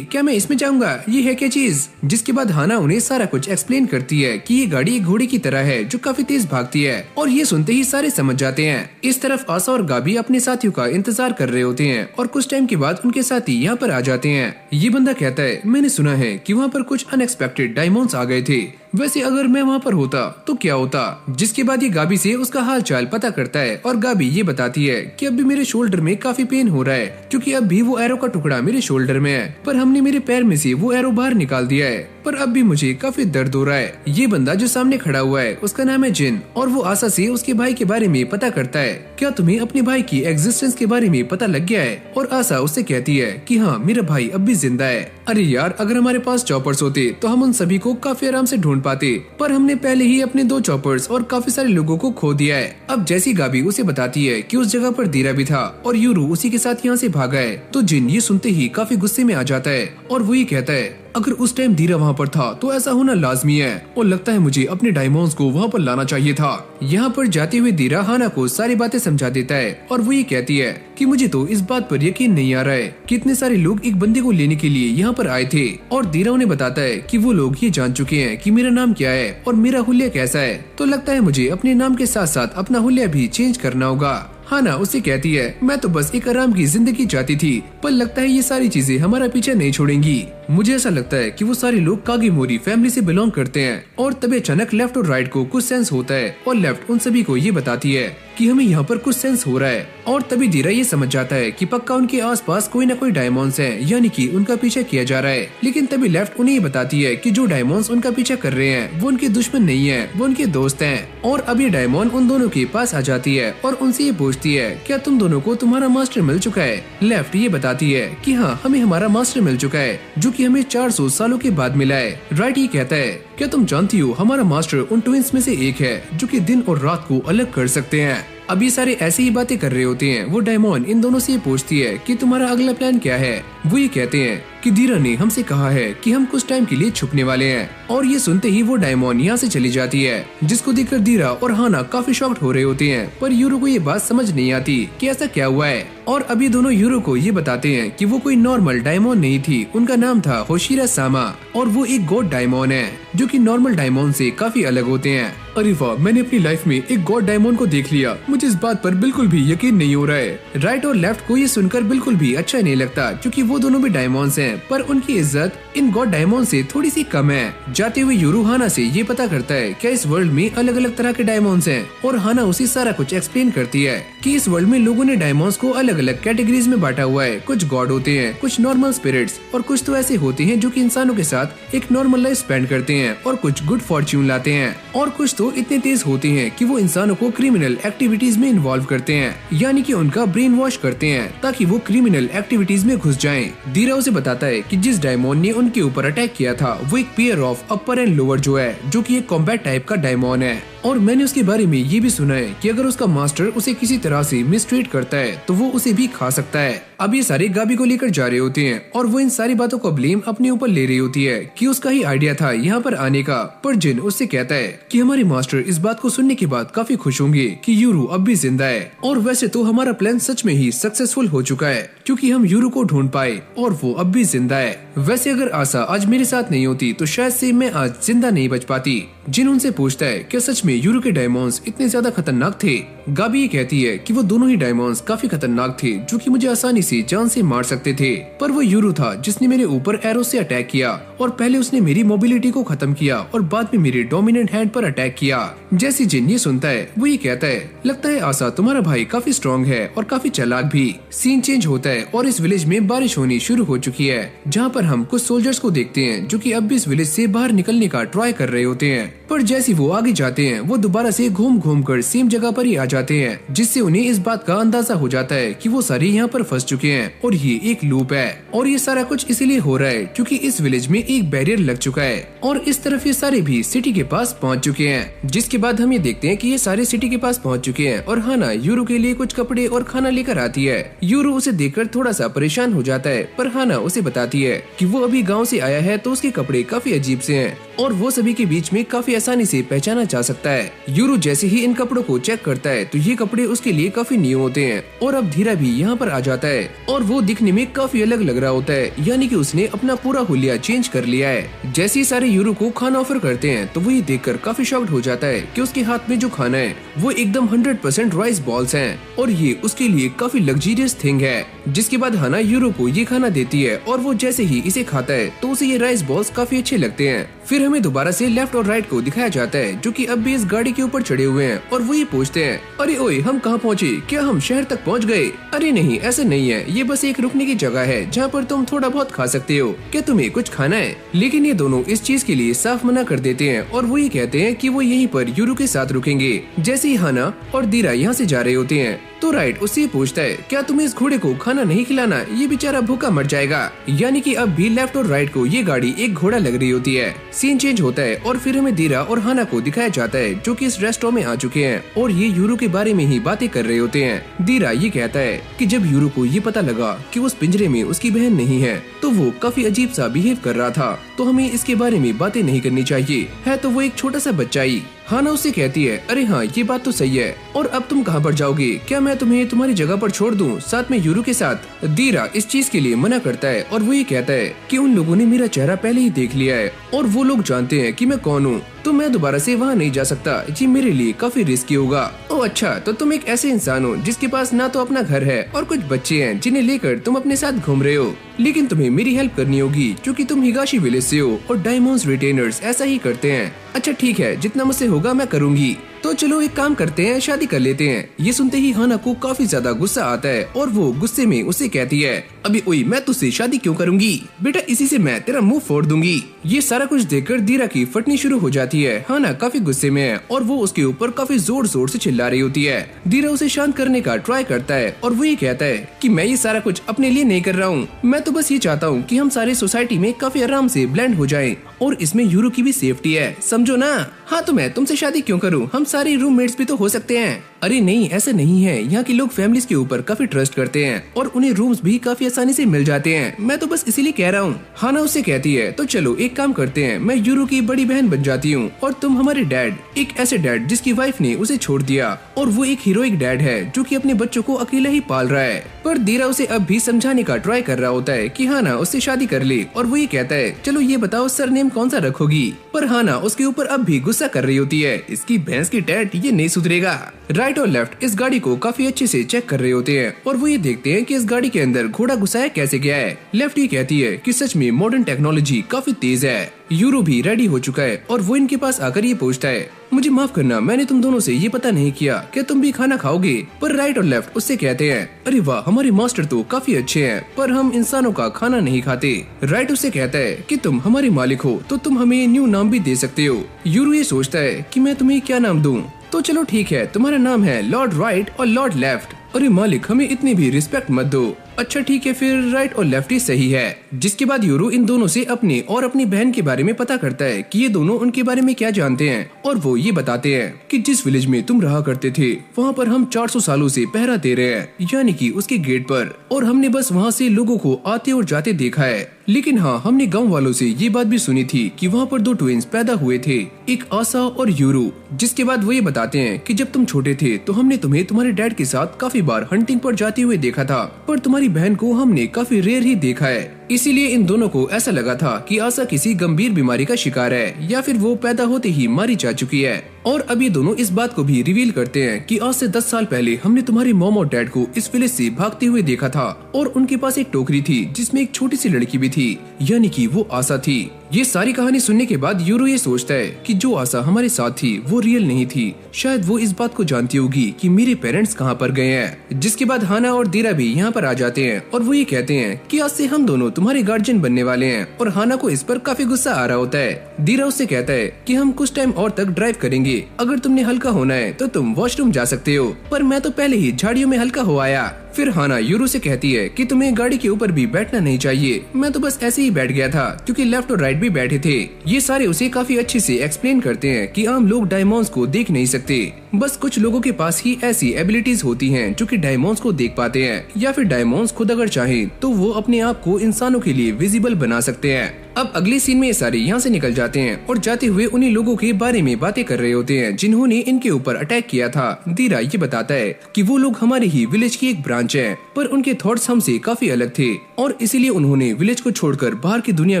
क्या मैं इसमें जाऊंगा, ये है क्या चीज। जिसके बाद हाना उन्हें सारा कुछ एक्सप्लेन करती है कि ये गाड़ी एक घोड़े की तरह है जो काफी तेज भागती है, और ये सुनते ही सारे समझ जाते हैं। इस तरफ आसा और गाबी अपने साथियों का इंतजार कर रहे होते हैं और कुछ टाइम के बाद उनके साथी यहाँ पर आ जाते हैं। ये बंदा कहता है मैंने सुना है कि वहाँ पर कुछ अनएक्सपेक्टेड डायमंड्स आ गए थे, वैसे अगर मैं वहाँ पर होता तो क्या होता। जिसके बाद ये गाबी से उसका हाल चाल पता करता है और गाबी ये बताती है कि अब भी मेरे शोल्डर में काफी पेन हो रहा है क्योंकि अब भी वो एरो का टुकड़ा मेरे शोल्डर में है, पर हमने मेरे पैर में से वो एरो बाहर निकाल दिया है, पर अब भी मुझे काफी दर्द हो रहा है। ये बंदा जो सामने खड़ा हुआ है उसका नाम है जिन, और वो आसा से उसके भाई के बारे में पता करता है। क्या तुम्हें अपने भाई की एग्जिस्टेंस के बारे में पता लग गया है? और आसा उससे कहती है कि हाँ मेरा भाई अब भी जिंदा है। अरे यार अगर हमारे पास चॉपर्स होते तो हम उन सभी को काफी आराम से ढूंढ पाते, पर हमने पहले ही अपने 2 चॉपर्स और काफी सारे लोगों को खो दिया है। अब जैसी गाबी उसे बताती है कि उस जगह पर दीरा भी था और यूरू उसी के साथ यहाँ से भागा है, तो जिन ये सुनते ही काफी गुस्से में आ जाता है और वो ये कहता है अगर उस टाइम धीरा वहाँ पर था तो ऐसा होना लाजमी है, और लगता है मुझे अपने डायमंड्स को वहाँ पर लाना चाहिए था। यहाँ पर जाते हुए धीरा हाना को सारी बातें समझा देता है और वो ये कहती है कि मुझे तो इस बात पर यकीन नहीं आ रहा है कि इतने सारे लोग एक बंदे को लेने के लिए यहाँ पर आए थे, और धीरा उन्हें बताता है कि वो लोग ये जान चुके हैं कि मेरा नाम क्या है और मेरा हुलिया कैसा है, तो लगता है मुझे अपने नाम के साथ साथ अपना हुलिया भी चेंज करना होगा। हाना उससे कहती है मैं तो बस एक आराम की जिंदगी चाहती थी, पर लगता है ये सारी चीजें हमारा पीछा नहीं छोड़ेंगी। मुझे ऐसा लगता है कि वो सारे लोग कागेमोरी फैमिली से बिलोंग करते हैं। और तभी अचानक लेफ्ट और राइट को कुछ सेंस होता है और लेफ्ट उन सभी को ये बताती है कि हमें यहाँ पर कुछ सेंस हो रहा है, और तभी धीरा ये समझ जाता है कि पक्का उनके आसपास कोई न कोई डायमंड्स हैं, यानी कि उनका पीछा किया जा रहा है। लेकिन तभी लेफ्ट उन्हें ये बताती है कि जो डायमंड्स उनका पीछा कर रहे हैं वो उनके दुश्मन नहीं है, वो उनके दोस्त हैं। और अब ये डायमंड उन दोनों के पास आ जाती है और उनसे ये पूछती है क्या तुम दोनों को तुम्हारा मास्टर मिल चुका है? लेफ्ट ये बताती है कि हाँ हमें हमारा मास्टर मिल चुका है, जो कि हमें 400 सालों के बाद मिला है। राइट ये कहता है क्या तुम जानती हो हमारा मास्टर उन ट्विंस में से एक है जो कि दिन और रात को अलग कर सकते हैं। अब ये सारे ऐसी ही बातें कर रहे होते हैं। वो डायमंड इन दोनों से पूछती है कि तुम्हारा अगला प्लान क्या है। वो ये कहते हैं कि धीरा ने हमसे कहा है कि हम कुछ टाइम के लिए छुपने वाले हैं, और ये सुनते ही वो डायमंड यहाँ से चली जाती है, जिसको देखकर धीरा और हाना काफी शॉक्ड हो रहे होते हैं। पर यूरो को ये बात समझ नहीं आती कि ऐसा क्या हुआ है। और अभी दोनों यूरो को ये बताते हैं कि वो कोई नॉर्मल डायमंड नहीं थी, उनका नाम था होशिरा सामा, और वो एक गॉड डायमंड है जो कि नॉर्मल डायमंड से काफी अलग होते हैं। अरे वाह, मैंने अपनी लाइफ में एक गॉड डायमंड को देख लिया, मुझे इस बात पर बिल्कुल भी यकीन नहीं हो रहा है। राइट और लेफ्ट को ये सुनकर बिल्कुल भी अच्छा नहीं लगता, क्योंकि वो दोनों भी डायमंड्स हैं, पर उनकी इज्जत इन गॉड डायमंड से थोड़ी सी कम है। जाते हुए यूरू हाना से ये पता करता है क्या इस वर्ल्ड में अलग अलग तरह के डायमंड्स हैं, और हाना उसे सारा कुछ एक्सप्लेन करती है कि इस वर्ल्ड में लोगों ने डायमंड्स को अलग अलग कैटेगरीज में बांटा हुआ है। कुछ गॉड होते हैं, कुछ नॉर्मल स्पिरिट्स, और कुछ तो ऐसे होते हैं जो कि इंसानों के साथ एक नॉर्मल लाइफ स्पेंड करते हैं, और कुछ गुड फॉर्च्यून लाते हैं, और कुछ तो इतने तेज होते हैं कि वो इंसानों को क्रिमिनल एक्टिविटीज में इन्वॉल्व करते हैं, यानी कि उनका ब्रेन वॉश करते हैं ताकि वो क्रिमिनल एक्टिविटीज में घुस जाएं। धीरा उसे बताता है कि जिस डायमंड ने उनके ऊपर अटैक किया था वो एक pair of upper and lower जो है, जो कि एक कॉम्बैट टाइप का डायमंड है। और मैंने उसके बारे में ये भी सुना है कि अगर उसका मास्टर उसे किसी तरह से मिसट्रीट करता है तो वो उसे भी खा सकता है। अब ये सारे गाबी को लेकर जा रहे होते हैं, और वो इन सारी बातों का ब्लेम अपने ऊपर ले रही होती है कि उसका ही आइडिया था यहाँ पर आने का। पर जिन उससे कहता है कि हमारे मास्टर इस बात को सुनने के बाद काफी खुश होंगे कि यूरू अब भी जिंदा है, और वैसे तो हमारा प्लान सच में ही सक्सेसफुल हो चुका है, क्योंकि हम यूरू को ढूंढ पाए और वो अब भी जिंदा है। वैसे अगर आशा आज मेरे साथ नहीं होती तो शायद से मैं आज जिंदा नहीं बच पाती। जिन उनसे पूछता है क्या सच में यूरू के डायमंड्स इतने ज्यादा खतरनाक थे। गाबी ये कहती है कि वो दोनों ही डायमंड्स काफी खतरनाक थे, जो कि मुझे आसानी से जान से मार सकते थे, पर वो यूरू था जिसने मेरे ऊपर एरो से अटैक किया, और पहले उसने मेरी मोबिलिटी को खत्म किया और बाद में मेरे डोमिनेंट हैंड पर अटैक किया। जैसे जिन ये सुनता है वो ये कहता है लगता है आशा तुम्हारा भाई काफी स्ट्रॉन्ग है और काफी चालाक भी। सीन चेंज होता है और इस विलेज में बारिश होनी शुरू हो चुकी है, जहाँ पर हम कुछ सोल्जर्स को देखते हैं जो कि अब भी इस विलेज से बाहर निकलने का ट्राई कर रहे होते हैं। पर जैसे वो आगे जाते हैं वो दोबारा से घूम घूम कर सेम जगह पर ही आ जाते हैं, जिससे उन्हें इस बात का अंदाजा हो जाता है कि वो सारे यहाँ पर फंस चुके हैं और ये एक लूप है। और ये सारा कुछ इसीलिए हो रहा है क्योंकि इस विलेज में एक बैरियर लग चुका है, और इस तरफ ये सारे भी सिटी के पास पहुँच चुके हैं। जिसके बाद हम ये देखते हैं कि ये सारे सिटी के पास पहुँच चुके हैं, और हाना यूरो के लिए कुछ कपड़े और खाना लेकर आती है। यूरो उसे देखकर थोड़ा सा परेशान हो जाता है, पर हाना उसे बताती है कि वो अभी गाँव से आया है तो उसके कपड़े काफी अजीब से हैं, और वो सभी के बीच में काफी आसानी से पहचाना जा सकता है। यूरो जैसे ही इन कपड़ों को चेक करता है तो ये कपड़े उसके लिए काफी न्यू होते हैं और अब धीरा भी यहाँ पर आ जाता है और वो दिखने में काफी अलग लग रहा होता है, यानी कि उसने अपना पूरा हुलिया चेंज कर लिया है। जैसे ही सारे यूरो को खाना ऑफर करते हैं तो वो ये देखकर काफी शॉक्ड हो जाता है कि उसके हाथ में जो खाना है वो एकदम 100% राइस बॉल्स हैं और ये उसके लिए काफी लग्जरियस थिंग है। जिसके बाद हाना यूरो को ये खाना देती है और वो जैसे ही इसे खाता है तो उसे ये राइस बॉल्स काफी अच्छे लगते हैं। फिर हमें दोबारा से लेफ्ट और राइट को दिखाया जाता है जो कि अब भी इस गाड़ी के ऊपर चढ़े हुए हैं और वो ये पूछते हैं, अरे ओए हम कहाँ पहुँचे, क्या हम शहर तक पहुँच गए? अरे नहीं, ऐसा नहीं है, ये बस एक रुकने की जगह है जहाँ पर तुम थोड़ा बहुत खा सकते हो, क्या तुम्हें कुछ खाना है? लेकिन ये दोनों इस चीज के लिए साफ मना कर देते हैं और वो ये कहते हैं कि वो यहीं पर यूरो के साथ रुकेंगे। जैसे ही हाना और दीरा यहाँ से जा रहे होते हैं तो राइट उससे पूछता है, क्या तुम्हें इस घोड़े को खाना नहीं खिलाना, ये बेचारा भूखा मर जाएगा। यानी कि अब भी लेफ्ट और राइट को ये गाड़ी एक घोड़ा लग रही होती है। सीन चेंज होता है और फिर हमें दीरा और हाना को दिखाया जाता है जो कि इस रेस्टोरेंट में आ चुके हैं और ये यूरो के बारे में ही बातें कर रहे होते हैं। दीरा ये कहता है कि जब यूरो को ये पता लगा कि उस पिंजरे में उसकी बहन नहीं है तो वो काफी अजीब सा बिहेव कर रहा था, तो हमें इसके बारे में बातें नहीं करनी चाहिए, है तो वो एक छोटा सा बच्चा ही। हाना उससे कहती है, अरे हाँ ये बात तो सही है, और अब तुम कहाँ पर जाओगे, क्या मैं तुम्हें तुम्हारी जगह पर छोड़ दूं साथ में यूरो के साथ? दीरा इस चीज के लिए मना करता है और वो ये कहता है कि उन लोगों ने मेरा चेहरा पहले ही देख लिया है और वो लोग जानते हैं कि मैं कौन हूँ, तो मैं दोबारा से वहाँ नहीं जा सकता, ये मेरे लिए काफी रिस्की होगा। ओह अच्छा, तो तुम एक ऐसे इंसान हो जिसके पास ना तो अपना घर है और कुछ बच्चे हैं जिन्हें लेकर तुम अपने साथ घूम रहे हो, लेकिन तुम्हें मेरी हेल्प करनी होगी क्योंकि तुम हिगाशी विलेज से हो और डायमंड्स रिटेनर्स ऐसा ही करते हैं। अच्छा ठीक है, जितना मुझसे होगा मैं करूँगी, तो चलो एक काम करते हैं, शादी कर लेते हैं। ये सुनते ही हाना को काफी ज्यादा गुस्सा आता है और वो गुस्से में उसे कहती है, अबे ओए मैं तुझसे शादी क्यों करूंगी बेटा, इसी से मैं तेरा मुंह फोड़ दूंगी। ये सारा कुछ देखकर दीरा की फटनी शुरू हो जाती है। हाना काफी गुस्से में है और वो उसके ऊपर काफी जोर जोर से चिल्ला रही होती है। दीरा उसे शांत करने का ट्राई करता है और वो ये कहता है कि मैं ये सारा कुछ अपने लिए नहीं कर रहा हूँ, मैं तो बस ये चाहता हूँ कि हम सारे सोसाइटी में काफी आराम से ब्लेंड हो जाएं और इसमें यूरो की भी सेफ्टी है, समझो ना। हाँ तो मैं तुमसे शादी क्यों करूँ, हम सारे रूममेट्स भी तो हो सकते हैं। अरे नहीं ऐसा नहीं है, यहाँ के लोग फैमिलीज के ऊपर काफी ट्रस्ट करते हैं और उन्हें रूम्स भी काफी आसानी से मिल जाते हैं, मैं तो बस इसीलिए कह रहा हूँ। हाना उससे कहती है, तो चलो एक काम करते हैं, मैं यूरो की बड़ी बहन बन जाती हूँ और तुम हमारे डैड, एक ऐसे डैड जिसकी वाइफ ने उसे छोड़ दिया और वो एक हीरोइक डैड है जो कि अपने बच्चों को अकेला ही पाल रहा है। पर दीरा उसे अब भी समझाने का ट्राई कर रहा होता है कि हाना उससे शादी कर ले और वो ये कहता है, चलो ये बताओ सरनेम कौन सा रखोगी? पर हाना उसके ऊपर अब भी गुस्सा कर रही होती है, इसकी भैंस की टैट, ये नहीं सुधरेगा। राइट और लेफ्ट इस गाड़ी को काफी अच्छे से चेक कर रहे होते हैं और वो ये देखते हैं कि इस गाड़ी के अंदर घोड़ा घुसाया कैसे गया है। लेफ्ट ये कहती है कि सच में मॉडर्न टेक्नोलॉजी काफी तेज है। यूरो भी रेडी हो चुका है और वो इनके पास आकर ये पूछता है, मुझे माफ करना मैंने तुम दोनों से ये पता नहीं किया, क्या तुम भी खाना खाओगे? पर राइट और लेफ्ट उससे कहते हैं, अरे वाह हमारे मास्टर तो काफी अच्छे हैं पर हम इंसानों का खाना नहीं खाते। राइट उससे कहता है कि तुम हमारे मालिक हो तो तुम हमें न्यू नाम भी दे सकते हो। यूरो ये सोचता है कि मैं तुम्हें क्या नाम दूं, तो चलो ठीक है, तुम्हारा नाम है लॉर्ड राइट और लॉर्ड लेफ्ट। अरे मालिक हमें इतनी भी रिस्पेक्ट मत दो। अच्छा ठीक है, फिर राइट और लेफ्ट ही सही है। जिसके बाद यूरो इन दोनों से अपने और अपनी बहन के बारे में पता करता है कि ये दोनों उनके बारे में क्या जानते हैं और वो ये बताते हैं कि जिस विलेज में तुम रहा करते थे वहाँ पर हम 400 सालों से पहरा दे रहे हैं, यानी कि उसके गेट पर, और हमने बस वहाँ से लोगों को आते और जाते देखा है। लेकिन हाँ हमने गांव वालों से ये बात भी सुनी थी कि वहाँ पर 2 ट्विंस पैदा हुए थे, एक आसा और यूरो। जिसके बाद वो ये बताते हैं कि जब तुम छोटे थे तो हमने तुम्हें तुम्हारे डैड के साथ काफी बार हंटिंग पर जाते हुए देखा था, पर तुम्हारी बहन को हमने काफी रेयर ही देखा है। इसीलिए इन दोनों को ऐसा लगा था कि आसा किसी गंभीर बीमारी का शिकार है या फिर वो पैदा होते ही मारी जा चुकी है। और अब ये दोनों इस बात को भी रिवील करते हैं कि आज से 10 साल पहले हमने तुम्हारे मॉम और डैड को इस विलेज से भागते हुए देखा था और उनके पास एक टोकरी थी जिसमें एक छोटी सी लड़की भी थी, यानी कि वो आसा थी। ये सारी कहानी सुनने के बाद यूरो ये सोचता है कि जो आसा हमारे साथ थी वो रियल नहीं थी, शायद वो इस बात को जानती होगी कि मेरे पेरेंट्स कहाँ पर गए हैं। जिसके बाद हाना और दीरा भी यहाँ पर आ जाते हैं और वो ये कहते हैं कि आज से हम दोनों तुम्हारे गार्जियन बनने वाले हैं और हाना को इस पर काफी गुस्सा आ रहा होता है। दीरा उससे कहता है कि हम कुछ टाइम और तक ड्राइव करेंगे, अगर तुमने हल्का होना है तो तुम वॉशरूम जा सकते हो, पर मैं तो पहले ही झाड़ियों में हल्का हो आया। फिर हाना यूरो से कहती है कि तुम्हें गाड़ी के ऊपर भी बैठना नहीं चाहिए, मैं तो बस ऐसे ही बैठ गया था क्योंकि लेफ्ट और राइट भी बैठे थे। ये सारे उसे काफी अच्छे से एक्सप्लेन करते हैं कि आम लोग डायमंड्स को देख नहीं सकते, बस कुछ लोगों के पास ही ऐसी एबिलिटीज होती हैं जो कि डायमंड्स को देख पाते हैं, या फिर डायमंड्स खुद अगर चाहें तो वो अपने आप को इंसानों के लिए विजिबल बना सकते हैं। अब अगले सीन में ये सारे यहाँ से निकल जाते हैं और जाते हुए उन्हीं लोगों के बारे में बातें कर रहे होते हैं जिन्होंने इनके ऊपर अटैक किया था। दीरा ये बताता है कि वो लोग हमारे ही विलेज की एक ब्रांच है, पर उनके थॉट्स हमसे काफी अलग थे और इसीलिए उन्होंने विलेज को छोड़कर बाहर की दुनिया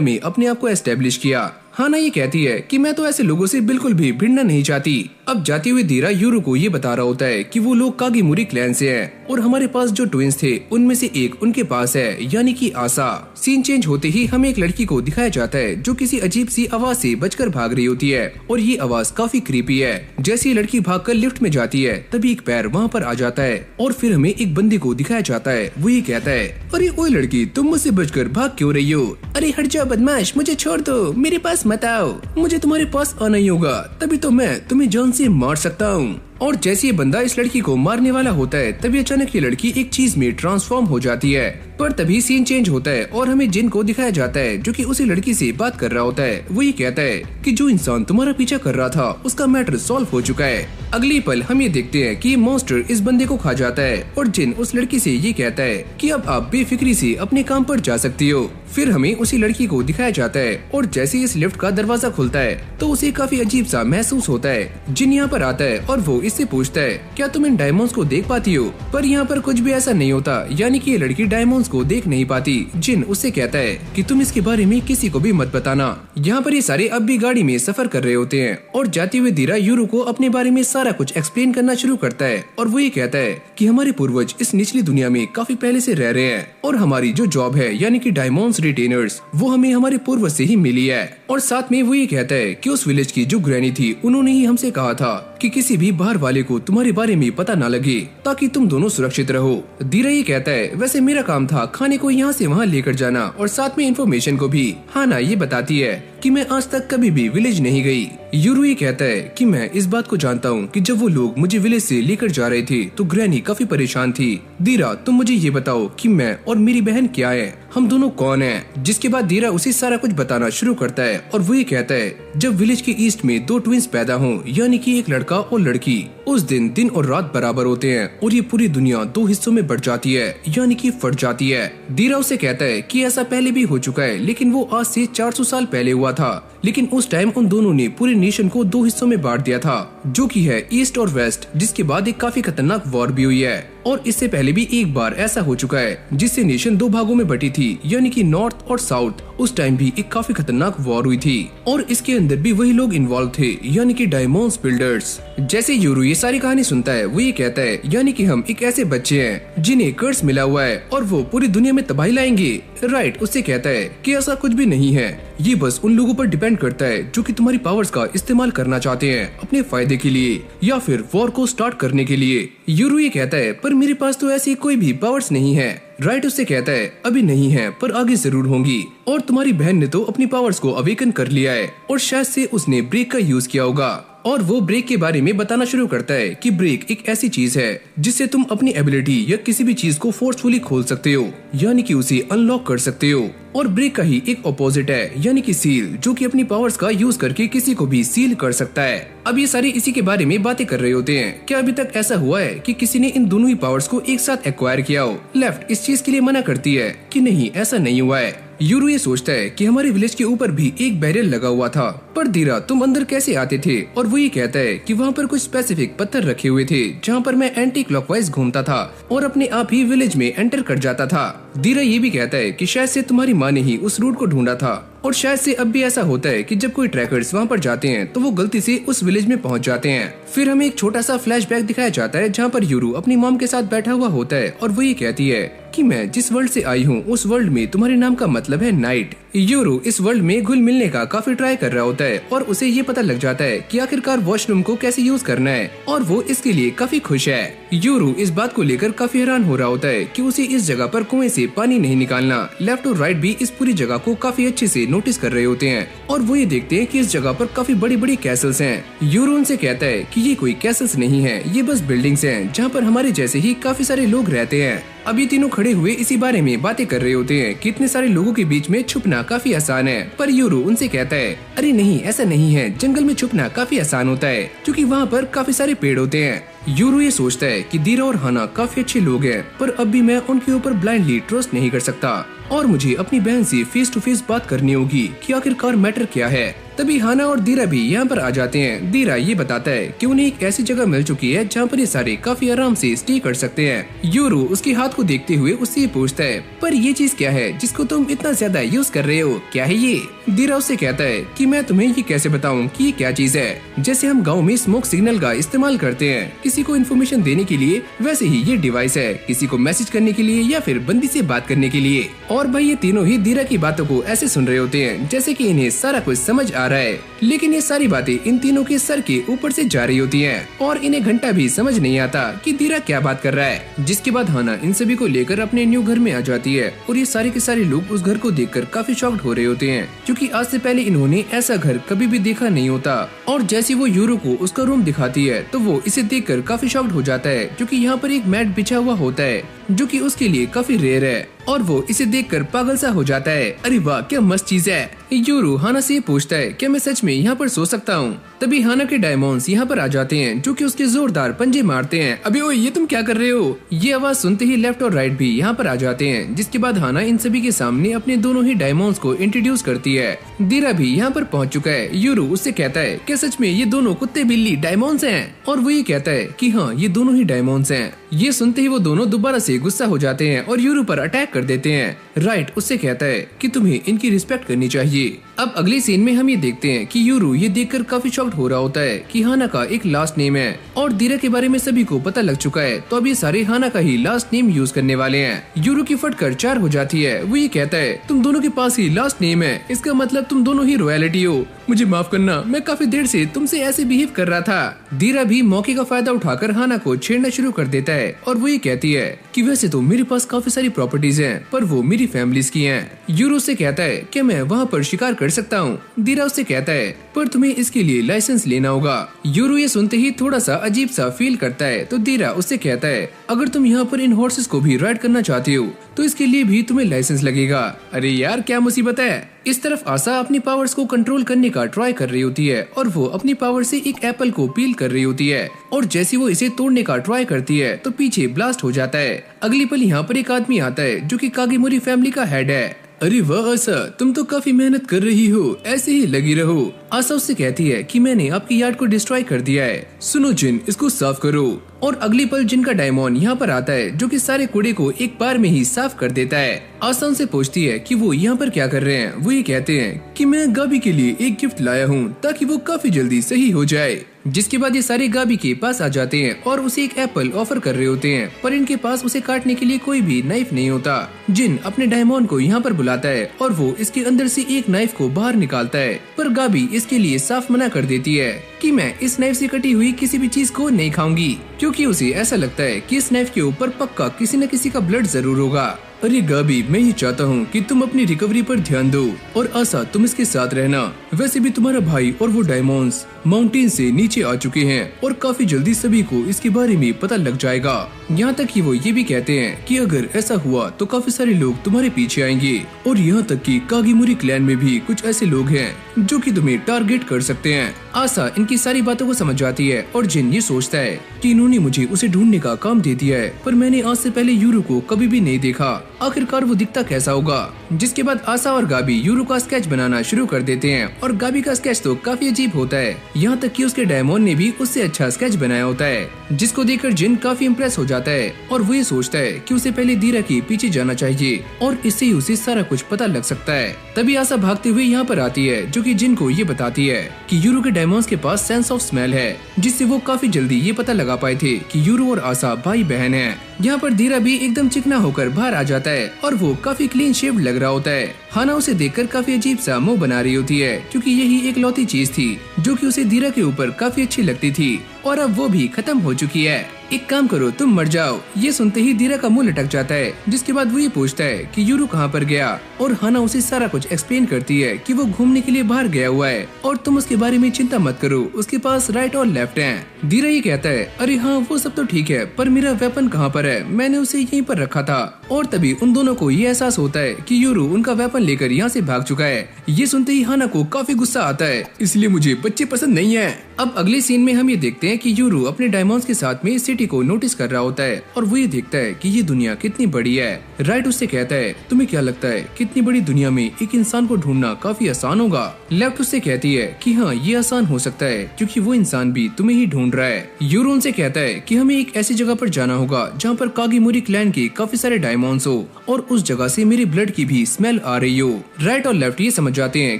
में अपने आप को एस्टेब्लिश किया। हाना ये कहती है कि मैं तो ऐसे लोगों से बिल्कुल भी भिड़ना नहीं चाहती। अब जाते हुए दीरा यूरू को ये बता रहा होता है कि वो लोग कागीमुरी क्लैन से हैं और हमारे पास जो ट्विंस थे उनमें से एक उनके पास है, यानी कि आसा। सीन चेंज होते ही हमें एक लड़की को दिखाया जाता है जो किसी अजीब सी आवाज से बचकर भाग रही होती है और ये आवाज काफी क्रीपी है। जैसे ही लड़की भागकर लिफ्ट में जाती है तभी एक पैर वहाँ पर आ जाता है और फिर हमें एक बंदे को दिखाया जाता है। वो ये कहता है, अरे ओए लड़की, तुम मुझसे बचकर भाग क्यों रही हो? अरे हट जाओ बदमाश, मुझे छोड़ दो, मेरे पास मत आओ, मुझे तुम्हारे पास आना ही होगा, तभी तो मैं तुम्हें जान से मार सकता हूँ। और जैसे ये बंदा इस लड़की को मारने वाला होता है तभी अचानक ये लड़की एक चीज में ट्रांसफॉर्म हो जाती है। पर तभी सीन चेंज होता है और हमें जिन को दिखाया जाता है जो कि उसी लड़की से बात कर रहा होता है। वो ये कहता है कि जो इंसान तुम्हारा पीछा कर रहा था उसका मैटर सॉल्व हो चुका है। अगली पल हम ये देखते हैं कि ये मॉन्स्टर इस बंदे को खा जाता है और जिन उस लड़की से ये कहता है कि अब आप बेफिक्री से अपने काम पर जा सकती हो। फिर हमें उसी लड़की को दिखाया जाता है और जैसे इस लिफ्ट का दरवाजा खुलता है तो उसे काफी अजीब सा महसूस होता है। जिन यहाँ पर आता है और वो इससे पूछता है, क्या तुम इन डायमंड्स को देख पाती हो? पर यहाँ पर कुछ भी ऐसा नहीं होता, यानी कि ये लड़की डायमंड्स को देख नहीं पाती। जिन उससे कहता है कि तुम इसके बारे में किसी को भी मत बताना। यहाँ पर ये सारे अब भी गाड़ी में सफर कर रहे होते हैं और जाते हुए दीरा यूरू को अपने बारे में सारा कुछ एक्सप्लेन करना शुरू करता है और वो ये कहता है कि हमारे पूर्वज इस निचली दुनिया में काफी पहले से रह रहे हैं और हमारी जो जॉब है यानी कि डायमंड्स रिटेनर्स वो हमें हमारे पूर्वज से ही मिली है। और साथ में वो ये कहता है कि उस विलेज की जो ग्रैनी थी उन्होंने ही हमसे कहा था कि किसी भी बाहर वाले को तुम्हारे बारे में पता ना लगे ताकि तुम दोनों सुरक्षित रहो। दीरा ये कहता है, वैसे मेरा काम था खाने को यहाँ से वहाँ लेकर जाना और साथ में इन्फॉर्मेशन को भी। हाना ये बताती है कि मैं आज तक कभी भी विलेज नहीं गई। यूरू ये कहता है कि मैं इस बात को जानता हूँ कि जब वो लोग मुझे विलेज से लेकर जा रहे थे तो ग्रैनी काफी परेशान थी। दीरा तुम मुझे ये बताओ कि मैं और मेरी बहन क्या है, हम दोनों कौन हैं? जिसके बाद दीरा उसे सारा कुछ बताना शुरू करता है और वो ये कहता है, जब विलेज के ईस्ट में दो ट्विंस पैदा हों यानी कि एक लड़का और लड़की, उस दिन और रात बराबर होते हैं और ये पूरी दुनिया दो हिस्सों में बढ़ जाती है यानी कि फट जाती है। दीरा उसे कहता है कि ऐसा पहले भी हो चुका है लेकिन वो आज से 400 साल पहले हुआ था, लेकिन उस टाइम उन दोनों ने पूरे नेशन को दो हिस्सों में बांट दिया था जो कि है ईस्ट और वेस्ट, जिसके बाद एक काफी खतरनाक वॉर भी हुई है। और इससे पहले भी एक बार ऐसा हो चुका है जिससे नेशन दो भागों में बटी थी यानी कि नॉर्थ और साउथ। उस टाइम भी एक काफी खतरनाक वॉर हुई थी और इसके अंदर भी वही लोग इन्वॉल्व थे यानी कि डायमंड्स बिल्डर्स। जैसे यूरू ये सारी कहानी सुनता है वो ये कहता है, यानी कि हम एक ऐसे बच्चे हैं जिन्हें कर्स मिला हुआ है और वो पूरी दुनिया में तबाही लाएंगे। राइट उससे कहता है कि ऐसा कुछ भी नहीं है, ये बस उन लोगों पर डिपेंड करता है जो कि तुम्हारी पावर्स का इस्तेमाल करना चाहते हैं अपने फायदे के लिए या फिर वॉर को स्टार्ट करने के लिए। यूरू ये कहता है, पर मेरे पास तो ऐसी कोई भी पावर्स नहीं है। राइट उससे कहता है, अभी नहीं है पर आगे जरूर होंगी और तुम्हारी बहन ने तो अपनी पावर्स को अवेकन कर लिया है और शायद से उसने ब्रेक का यूज किया होगा। और वो ब्रेक के बारे में बताना शुरू करता है कि ब्रेक एक ऐसी चीज है जिससे तुम अपनी एबिलिटी या किसी भी चीज को फोर्सफुली खोल सकते हो यानी कि उसे अनलॉक कर सकते हो। और ब्रेक का ही एक ऑपोजिट है यानी कि सील, जो कि अपनी पावर्स का यूज करके किसी को भी सील कर सकता है। अब ये सारे इसी के बारे में बातें कर रहे होते हैं। क्या अभी तक ऐसा हुआ है कि किसी ने इन दोनों ही पावर्स को एक साथ एक्वायर किया हो? लेफ्ट इस चीज के लिए मना करती है कि नहीं ऐसा नहीं हुआ है। यूरू ये सोचता है कि हमारे विलेज के ऊपर भी एक बैरियर लगा हुआ था, पर दीरा तुम अंदर कैसे आते थे? और वो ये कहता है कि वहाँ पर कुछ स्पेसिफिक पत्थर रखे हुए थे जहाँ पर मैं एंटी क्लॉकवाइज घूमता था और अपने आप ही विलेज में एंटर कर जाता था। दीरा ये भी कहता है कि शायद से तुम्हारी माँ ने ही उस रूट को ढूंढा था और शायद से अब भी ऐसा होता है कि जब कोई ट्रैकर्स वहाँ पर जाते हैं तो वो गलती से उस विलेज में पहुँच जाते हैं। फिर हमें एक छोटा सा फ्लैशबैक दिखाया जाता है जहाँ पर यूरू अपनी मॉम के साथ बैठा हुआ होता है और वो ये कहती है कि मैं जिस वर्ल्ड से आई हूँ उस वर्ल्ड में तुम्हारे नाम का मतलब है नाइट। यूरू इस वर्ल्ड में घुल मिलने का काफी ट्राई कर रहा होता है और उसे ये पता लग जाता है कि आखिरकार वॉशरूम को कैसे यूज करना है और वो इसके लिए काफी खुश है। यूरू इस बात को लेकर काफी हैरान हो रहा होता है कि उसे इस जगह पर कुएं से पानी नहीं निकालना। लेफ्ट और राइट भी इस पूरी जगह को काफी अच्छे से नोटिस कर रहे होते हैं और वो ये देखते हैं कि इस जगह पर काफी बड़ी बड़ी कैसल्स हैं। यूरू उनसे कहता है कि ये कोई कैसल्स नहीं है, ये बस बिल्डिंग्स हैं जहाँ पर हमारे जैसे ही काफी सारे लोग रहते हैं। अब ये तीनों खड़े हुए इसी बारे में बातें कर रहे होते हैं कि इतने सारे लोगों के बीच में छुपना काफी आसान है, पर यूरू उनसे कहता है अरे नहीं ऐसा नहीं है, जंगल में छुपना काफी आसान होता है क्योंकि वहाँ पर काफी सारे पेड़ होते हैं। यूरू ये सोचता है कि दीरा और हाना काफी अच्छे लोग हैं, पर अब भी मैं उनके ऊपर ब्लाइंडली ट्रस्ट नहीं कर सकता और मुझे अपनी बहन से फेस टू फेस बात करनी होगी कि आखिरकार मैटर क्या है। तभी हाना और दीरा भी यहाँ पर आ जाते हैं। दीरा ये बताता है कि उन्हें एक ऐसी जगह मिल चुकी है जहाँ पर ये सारे काफी आराम से स्टे कर सकते हैं। यूरू उसके हाथ को देखते हुए उससे पूछता है, पर ये चीज क्या है जिसको तुम इतना ज्यादा यूज कर रहे हो, क्या है ये? दीरा उससे कहता है कि मैं तुम्हें ये कैसे बताऊं कि ये क्या चीज है। जैसे हम गांव में स्मोक सिग्नल का इस्तेमाल करते हैं किसी को इन्फॉर्मेशन देने के लिए, वैसे ही ये डिवाइस है किसी को मैसेज करने के लिए या फिर बंदी से बात करने के लिए। और भाई ये तीनों ही दीरा की बातों को ऐसे सुन रहे होते हैं जैसे कि इन्हें सारा कुछ समझ आ रहा है, लेकिन ये सारी बातें इन तीनों के सर के ऊपर से जा रही होती हैं और इन्हें घंटा भी समझ नहीं आता कि दीरा क्या बात कर रहा है। जिसके बाद हाना इन सभी को लेकर अपने न्यू घर में आ जाती है और ये सारे के सारे लोग उस घर को देखकर काफी शॉक्ड हो रहे होते हैं, क्योंकि आज से पहले इन्होंने ऐसा घर कभी भी देखा नहीं होता। और जैसे वो यूरो को उसका रूम दिखाती है तो वो इसे देखकर काफी शॉक्ड हो जाता है, क्योंकि यहाँ पर एक मैट बिछा हुआ होता है जो कि उसके लिए काफी रेयर है और वो इसे देखकर पागल सा हो जाता है। अरे वाह क्या मस्त चीज है। यूरू हाना से पूछता है क्या मैं सच में यहाँ पर सो सकता हूँ? तभी हाना के डायमंड्स यहाँ पर आ जाते हैं जो कि उसके जोरदार पंजे मारते हैं। अबे ओए ये तुम क्या कर रहे हो? ये आवाज सुनते ही लेफ्ट और राइट भी यहाँ पर आ जाते हैं, जिसके बाद हाना इन सभी के सामने अपने दोनों ही डायमंड्स को इंट्रोड्यूस करती है। दीरा भी यहाँ पर पहुँच चुका है। यूरू उससे कहता है क्या सच में ये दोनों कुत्ते बिल्ली डायमंड्स हैं? और वो ये कहता है कि हाँ ये दोनों ही डायमंड्स हैं। ये सुनते ही वो दोनों दोबारा से गुस्सा हो जाते हैं और यूरू पर अटैक कर देते हैं। राइट उससे कहता है कि तुम्हें इनकी रिस्पेक्ट करनी चाहिए। अब अगले सीन में हम ये देखते हैं कि यूरू ये देखकर काफी शॉक्ड हो रहा होता है कि हाना का एक लास्ट नेम है और दीरा के बारे में सभी को पता लग चुका है, तो अब ये सारे हाना का ही लास्ट नेम यूज करने वाले हैं। यूरू की फटकर 4 हो जाती है। वो ये कहता है तुम दोनों के पास ही लास्ट नेम है, इसका मतलब तुम दोनों ही रॉयलिटी हो। मुझे माफ करना, मैं काफी देर से तुमसे ऐसे बिहेव कर रहा था। दीरा भी मौके का फायदा उठाकर हाना को छेड़ना शुरू कर देता है और वो ये कहती है कि वैसे तो मेरे पास काफी सारी प्रॉपर्टीज हैं, पर वो मेरी फैमिलीज की हैं। यूरो से कहता है कि मैं वहाँ पर शिकार कर सकता हूँ। दीरा उससे कहता है पर तुम्हें इसके लिए लाइसेंस लेना होगा। यूरो ये सुनते ही थोड़ा सा अजीब सा फील करता है, तो दीरा उससे कहता है अगर तुम यहाँ पर इन हॉर्सेस को भी राइड करना चाहते हो तो इसके लिए भी तुम्हें लाइसेंस लगेगा। अरे यार क्या मुसीबत है। इस तरफ आशा अपनी पावर्स को कंट्रोल करने का ट्राई कर रही होती है और वो अपनी पावर से एक एप्पल को पील कर रही होती है और जैसे वो इसे तोड़ने का ट्राई करती है तो पीछे ब्लास्ट हो जाता है। अगली पल यहाँ पर एक आदमी आता है जो कि कागेमोरी फैमिली का हेड है। अरे वाह आशा, तुम तो काफी मेहनत कर रही हो, ऐसे ही लगी रहो। आशा उससे कहती है कि मैंने आपकी यार्ड को डिस्ट्रॉय कर दिया है, सुनो जिन इसको साफ करो। और अगली पल जिन का डायमंड यहाँ पर आता है जो कि सारे कूड़े को एक बार में ही साफ कर देता है। आशा उनसे पूछती है कि वो यहाँ पर क्या कर रहे हैं। वो ये कहते हैं कि मैं गाबी के लिए एक गिफ्ट लाया हूँ ताकि वो काफी जल्दी सही हो जाए। जिसके बाद ये सारे गाबी के पास आ जाते हैं और उसे एक एप्पल ऑफर कर रहे होते हैं, पर इनके पास उसे काटने के लिए कोई भी नाइफ नहीं होता। जिन अपने डायमंड को यहाँ पर बुलाता है और वो इसके अंदर से एक नाइफ को बाहर निकालता है, पर गाबी इसके लिए साफ मना कर देती है कि मैं इस नाइफ से कटी हुई किसी भी चीज को नहीं खाऊंगी, क्योंकि उसे ऐसा लगता है कि इस नाइफ के ऊपर पक्का किसी न किसी का ब्लड जरूर होगा। अरे गाबी, मैं ही चाहता हूँ कि तुम अपनी रिकवरी पर ध्यान दो और आशा तुम इसके साथ रहना। वैसे भी तुम्हारा भाई और वो डायमंड्स माउंटेन से नीचे आ चुके हैं और काफी जल्दी सभी को इसके बारे में पता लग जाएगा। यहाँ तक कि वो ये भी कहते हैं कि अगर ऐसा हुआ तो काफी सारे लोग तुम्हारे पीछे आएंगे और यहाँ तक कि कागेमोरी क्लैन में भी कुछ ऐसे लोग हैं जो कि तुम्हें टारगेट कर सकते हैं। आशा इनकी सारी बातों को समझ जाती है और जिन ये सोचता है कि इन्होंने मुझे उसे ढूंढने का काम दे दिया है, पर मैंने आज से पहले यूरो को कभी भी नहीं देखा, आखिरकार वो दिखता कैसा होगा। जिसके बाद आशा और गाबी यूरो का स्केच बनाना शुरू कर देते हैं और गाबी का स्केच तो काफी अजीब होता है, यहाँ तक कि उसके डायमंड ने भी उससे अच्छा स्केच बनाया होता है, जिसको देखकर जिन काफी इम्प्रेस हो जाता है और वो ये सोचता है कि उसे पहले दीरा के पीछे जाना चाहिए और इससे ही उसे सारा कुछ पता लग सकता है। तभी आशा भागते हुए यहाँ पर आती है जो कि जिन को ये बताती है कि यूरो के डायमंड्स के पास सेंस ऑफ स्मेल है, जिससे वो काफी जल्दी ये पता लगा पाए थे कि यूरो और आशा भाई बहन हैं। यहाँ पर दीरा भी एकदम चिकना होकर बाहर आ जाता है और वो काफी क्लीन शेव्ड लग रहा होता है। हाना उसे देखकर काफी अजीब सा मुंह बना रही होती है, क्योंकि यही एक लौती चीज थी जो कि उसे दीरा के ऊपर काफी अच्छी लगती थी और अब वो भी खत्म हो चुकी है। एक काम करो, तुम मर जाओ। ये सुनते ही दीरा का मुंह लटक जाता है, जिसके बाद वो ये पूछता है कि यूरो कहाँ पर गया और हाना उसे सारा कुछ एक्सप्लेन करती है कि वो घूमने के लिए बाहर गया हुआ है और तुम उसके बारे में चिंता मत करो, उसके पास राइट और लेफ्ट हैं। दीरा ये कहता है अरे हाँ वो सब तो ठीक है, पर मेरा वेपन कहाँ पर है, मैंने उसे यहीं पर रखा था। और तभी उन दोनों को ये एहसास होता है कि यूरो उनका वेपन लेकर यहाँ से भाग चुका है। ये सुनते ही हाना को काफी गुस्सा आता है, इसलिए मुझे बच्चे पसंद नहीं है। अब अगले सीन में हम ये देखते हैं कि यूरो अपने डायमंड्स के साथ में सिटी लेफ्टी को नोटिस कर रहा होता है और वो ये देखता है कि ये दुनिया कितनी बड़ी है। राइट उससे कहता है, तुम्हें क्या लगता है कितनी बड़ी दुनिया में एक इंसान को ढूंढना काफी आसान होगा? लेफ्ट उससे कहती है कि हाँ, ये आसान हो सकता है क्योंकि वो इंसान भी तुम्हें ही ढूंढ रहा है। यूरो उनसे कहता है कि हमें एक ऐसी जगह पर जाना होगा जहाँ पर कागीमोरी क्लैन के काफी सारे डायमंड्स हो और उस जगह से मेरी ब्लड की भी स्मेल आ रही हो। राइट और लेफ्ट ये समझ जाते हैं